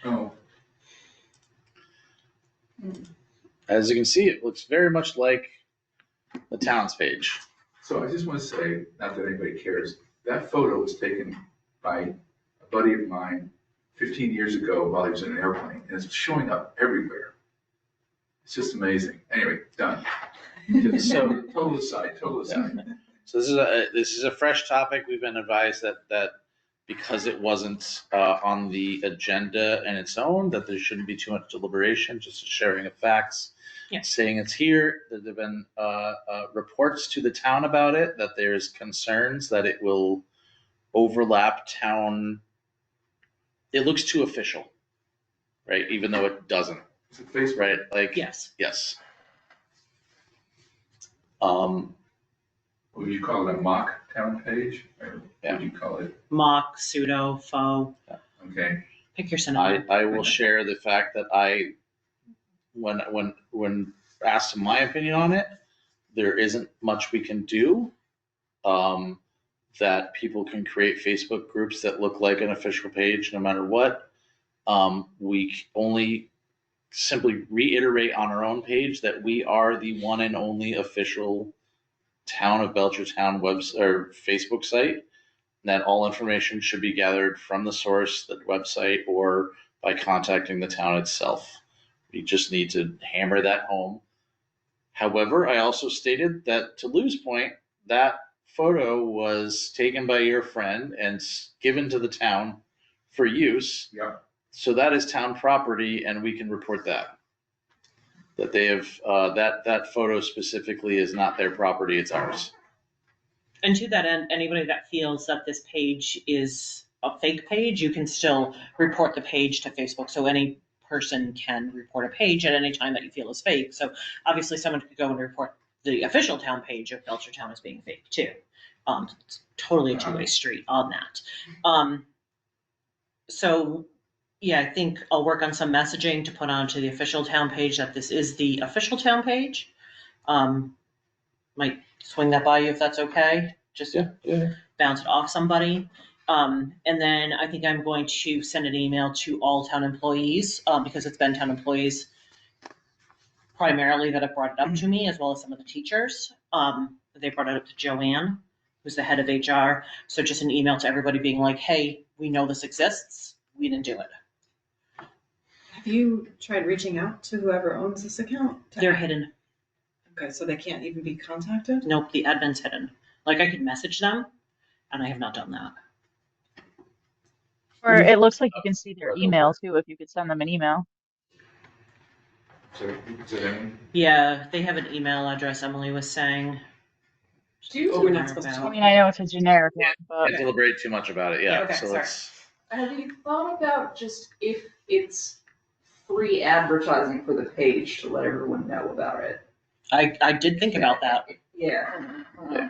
Oh, As you can see, it looks very much like the town's page. so I just want to say, not that anybody cares, that photo was taken by a buddy of mine 15 years ago while he was in an airplane, and it's showing up everywhere. It's just amazing. Anyway, done. So- Total aside. So this is a fresh topic. We've been advised that because it wasn't on the agenda in its own, that there shouldn't be too much deliberation, just a sharing of facts. Yeah. Saying it's here, that there've been reports to the town about it, that there's concerns that it will overlap town. It looks too official, right? Even though it doesn't, Is it Facebook? right? Yes. Yes. Would you call it a mock town page? Or Yeah. would you call it, Mock, pseudo, faux, okay, pick your synonym. I will share the fact that when asked my opinion on it, there isn't much we can do. That people can create Facebook groups that look like an official page no matter what. We only simply reiterate on our own page that we are the one and only official Town of Belchertown Facebook site. That all information should be gathered from the source, the website, or by contacting the town itself. We just need to hammer that home. However, I also stated that, to Lou's point, that photo was taken by your friend and given to the town for use. yeah. So that is town property, and we can report that. That they have, that photo specifically is not their property, it's ours. And to that end, anybody that feels that this page is a fake page, you can still report the page to Facebook. So any person can report a page at any time that you feel is fake. So obviously someone could go and report the official town page of Belchertown as being fake too. It's totally a two-way street on that. So yeah, I think I'll work on some messaging to put onto the official town page that this is the official town page. Might swing that by you if that's okay. Just Yeah. bounce it off somebody. And then I think I'm going to send an email to all town employees, because it's been town employees primarily that have brought it up to me, as well as some of the teachers. They brought it up to Joanne, who's the head of HR. So just an email to everybody being like, hey, we know this exists. We didn't do it. Have you tried reaching out to whoever owns this account? They're hidden. Okay, so they can't even be contacted? Nope, the admin's hidden. Like I could message them, and I have not done that. Or it looks like you can see their email too, if you could send them an email. So, then, Yeah, they have an email address, Emily was saying. Oh, we're not supposed to I talk. mean, I know it's a generic one, but Can't deliberate too much about it, yeah, Okay, so sorry. let's, Have you thought about just if it's free advertising for the page to let everyone know about it? I did think about that. Yeah. Yeah.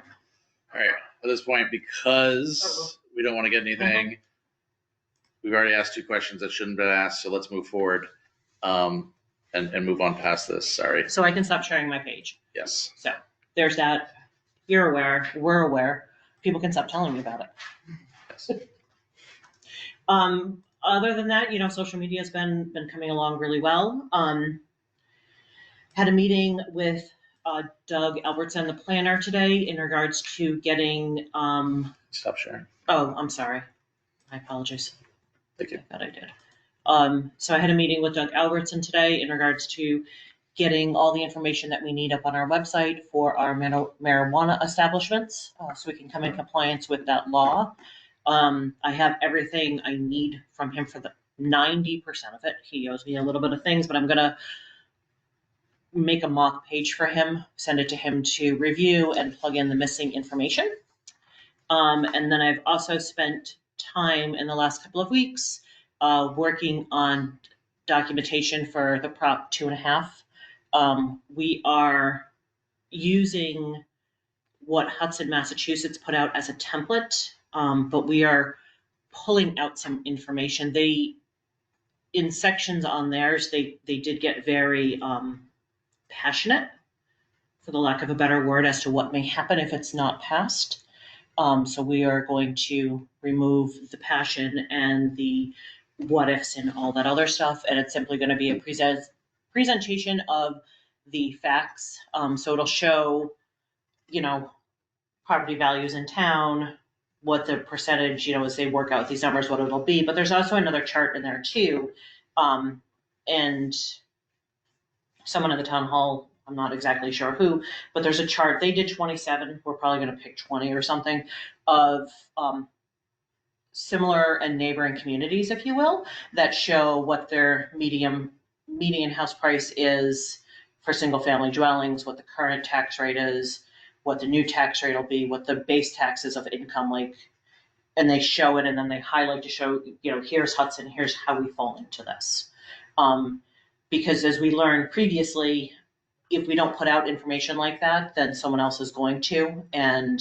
all right, at this point, because we don't want to get anything, we've already asked 2 questions that shouldn't have been asked, so let's move forward, and move on past this, sorry, So I can stop sharing my page. yes. So there's that. You're aware. We're aware. People can stop telling me about it. Yes. Other than that, social media has been coming along really well. Had a meeting with Doug Albertson, the planner, today in regards to getting. Stop sharing. Oh, I'm sorry. I apologize. Thank you. I thought I did. So I had a meeting with Doug Albertson today in regards to getting all the information that we need up on our website for our marijuana establishments, so we can come in compliance with that law. I have everything I need from him for the 90% of it. He owes me a little bit of things, but I'm gonna make a mock page for him, send it to him to review and plug in the missing information. And then I've also spent time in the last couple of weeks working on documentation for the Prop 2.5. We are using what Hudson, Massachusetts put out as a template, but we are pulling out some information. In sections on theirs, they did get very passionate, for the lack of a better word, as to what may happen if it's not passed. So we are going to remove the passion and the what ifs and all that other stuff, and it's simply going to be a presentation of the facts. So it'll show, property values in town, what the percentage, as they work out these numbers, what it'll be. But there's also another chart in there too. And someone at the town hall, I'm not exactly sure who, but there's a chart. They did 27. We're probably going to pick 20 or something of similar and neighboring communities, if you will, that show what their median house price is for single family dwellings, what the current tax rate is, what the new tax rate will be, what the base taxes of income like, and they show it and then they highlight to show, here's Hudson, here's how we fall into this. Because as we learned previously, if we don't put out information like that, then someone else is going to, and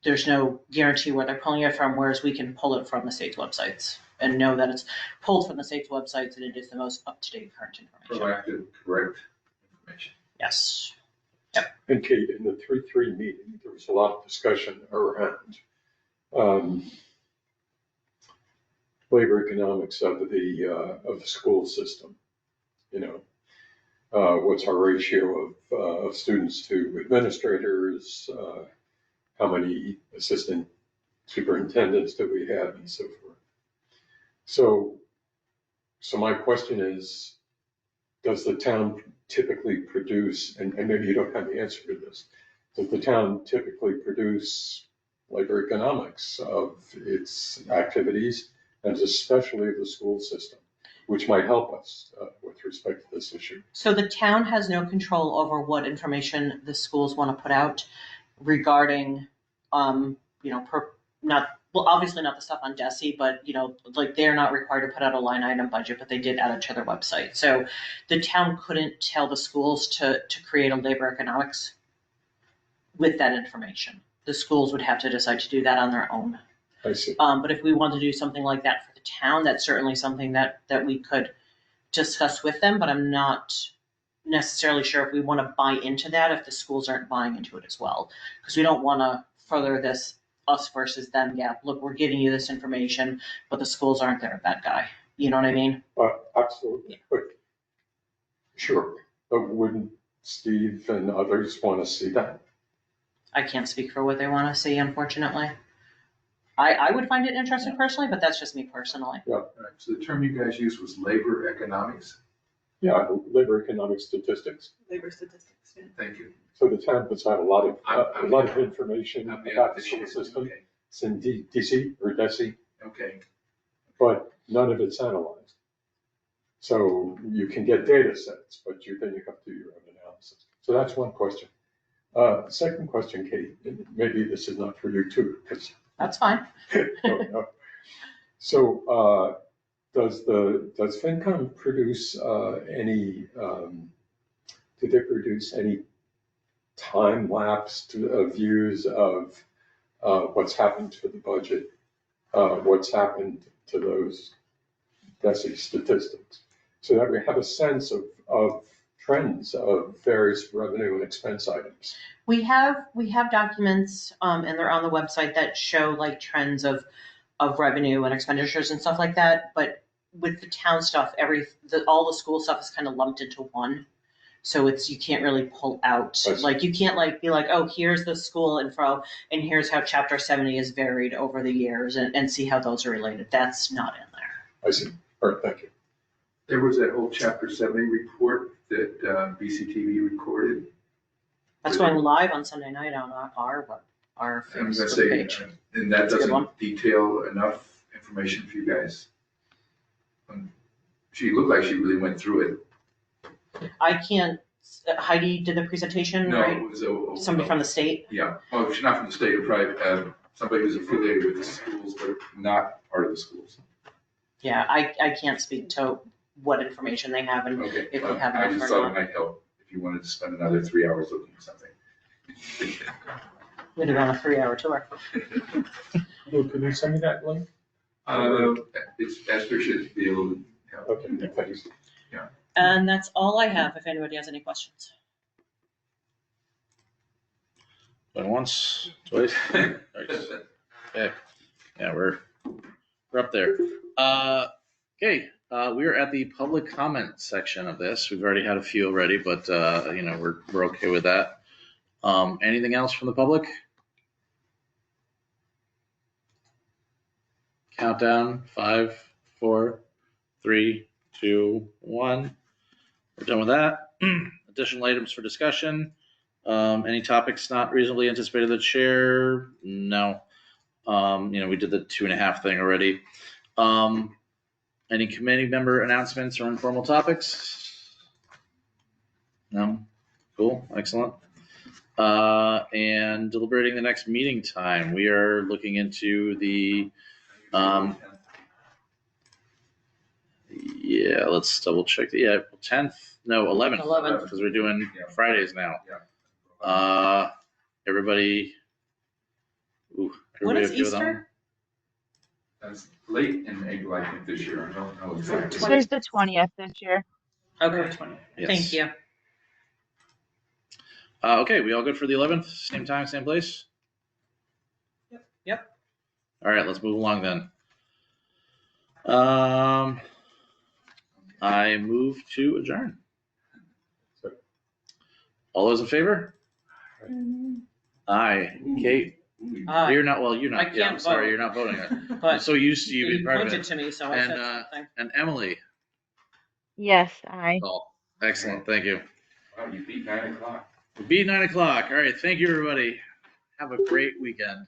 there's no guarantee where they're pulling it from, whereas we can pull it from the state's websites and know that it's pulled from the state's websites and it is the most up-to-date current information. proactive, correct information. Yes. And Kate, in the 3-3 meeting, there was a lot of discussion around labor economics of the school system. What's our ratio of students to administrators? How many assistant superintendents do we have, and so forth. So my question is, does the town typically produce, and maybe you don't have the answer to this, does the town typically produce labor economics of its activities, and especially the school system, which might help us with respect to this issue? So the town has no control over what information the schools want to put out regarding, obviously not the stuff on DESI, but, they're not required to put out a line item budget, but they did add it to their website. So the town couldn't tell the schools to create a labor economics with that information. The schools would have to decide to do that on their own. I see. But if we want to do something like that for the town, that's certainly something that we could discuss with them, but I'm not necessarily sure if we want to buy into that if the schools aren't buying into it as well. Because we don't want to further this us versus them gap. Look, we're giving you this information, but the schools aren't there, bad guy. You know what I mean? Absolutely. But sure, but wouldn't Steve and others want to see that? I can't speak for what they want to see, unfortunately. I would find it interesting personally, but that's just me personally. All right, so the term you guys used was labor economics. Yeah, labor economic statistics. Labor statistics, yeah. Thank you. So the town puts out a lot of I'm- information I'm about the school system. Okay, It's in DC or DESI, okay. but none of it's analyzed. So you can get data sets, but then you have to do your own analysis. So that's one question. Second question, Kate, and maybe this is not for you too, because That's fine. no. So does FinCom produce any, did they produce any time-lapsed views of what's happened to the budget, what's happened to those DESI statistics, so that we have a sense of trends of various revenue and expense items? We have documents, and they're on the website that show like trends of revenue and expenditures and stuff like that. But with the town stuff, all the school stuff is kind of lumped into one. So you can't really pull out, like, you can't like be like, oh, here's the school info and here's how chapter 70 is varied over the years and see how those are related. That's not in there. I see. All right, thank you. There was that whole chapter 70 report that BCTV recorded. That's going live on Sunday night on our I'm gonna Facebook say, page. and that That's a good one. doesn't detail enough information for you guys. She looked like she really went through it. I can't, Heidi did the presentation, No, right? it was Somebody from the state? Yeah, oh, she's not from the state, probably somebody who's affiliated with the schools, but not part of the schools. Yeah, I can't speak to what information they have and Okay, if we have I enough just or thought it not. might help if you wanted to spend another 3 hours looking at something. We'd have gone a 3-hour tour. Lou, can you send me that link? Esther should be able to help. Okay, thanks. And that's all I have, if anybody has any questions. Going once, twice. Okay, yeah, we're up there. Okay, we are at the public comment section of this. We've already had a few already, but we're okay with that. Anything else from the public? Countdown, 5, 4, 3, 2, 1. We're done with that. Additional items for discussion. Any topics not reasonably anticipated the chair? No. We did the 2.5 thing already. Any committee member announcements or informal topics? No? Cool, excellent. And deliberating the next meeting time. We are looking into the, let's double check. 10th, no, 11th. 11th. Because we're doing Yeah. Fridays now. Yeah. Everybody. When is okay with that one? Easter? That's late in April, I think, this year. I don't know exactly. Easter's the 20th this year. Okay, Yes. thank you. Okay, we all good for the 11th? Same time, same place? Yep. All right, let's move along then. I move to adjourn. All those in favor? Aye. Kate, you're not, you're I not, can't I'm sorry, vote. you're not voting. I'm But so used to you being you part of pointed it. to me, so I And, said something. And Emily, Yes, I. excellent, thank you. Wow, you beat 9 o'clock. Beat 9 o'clock. All right, thank you, everybody. Have a great weekend.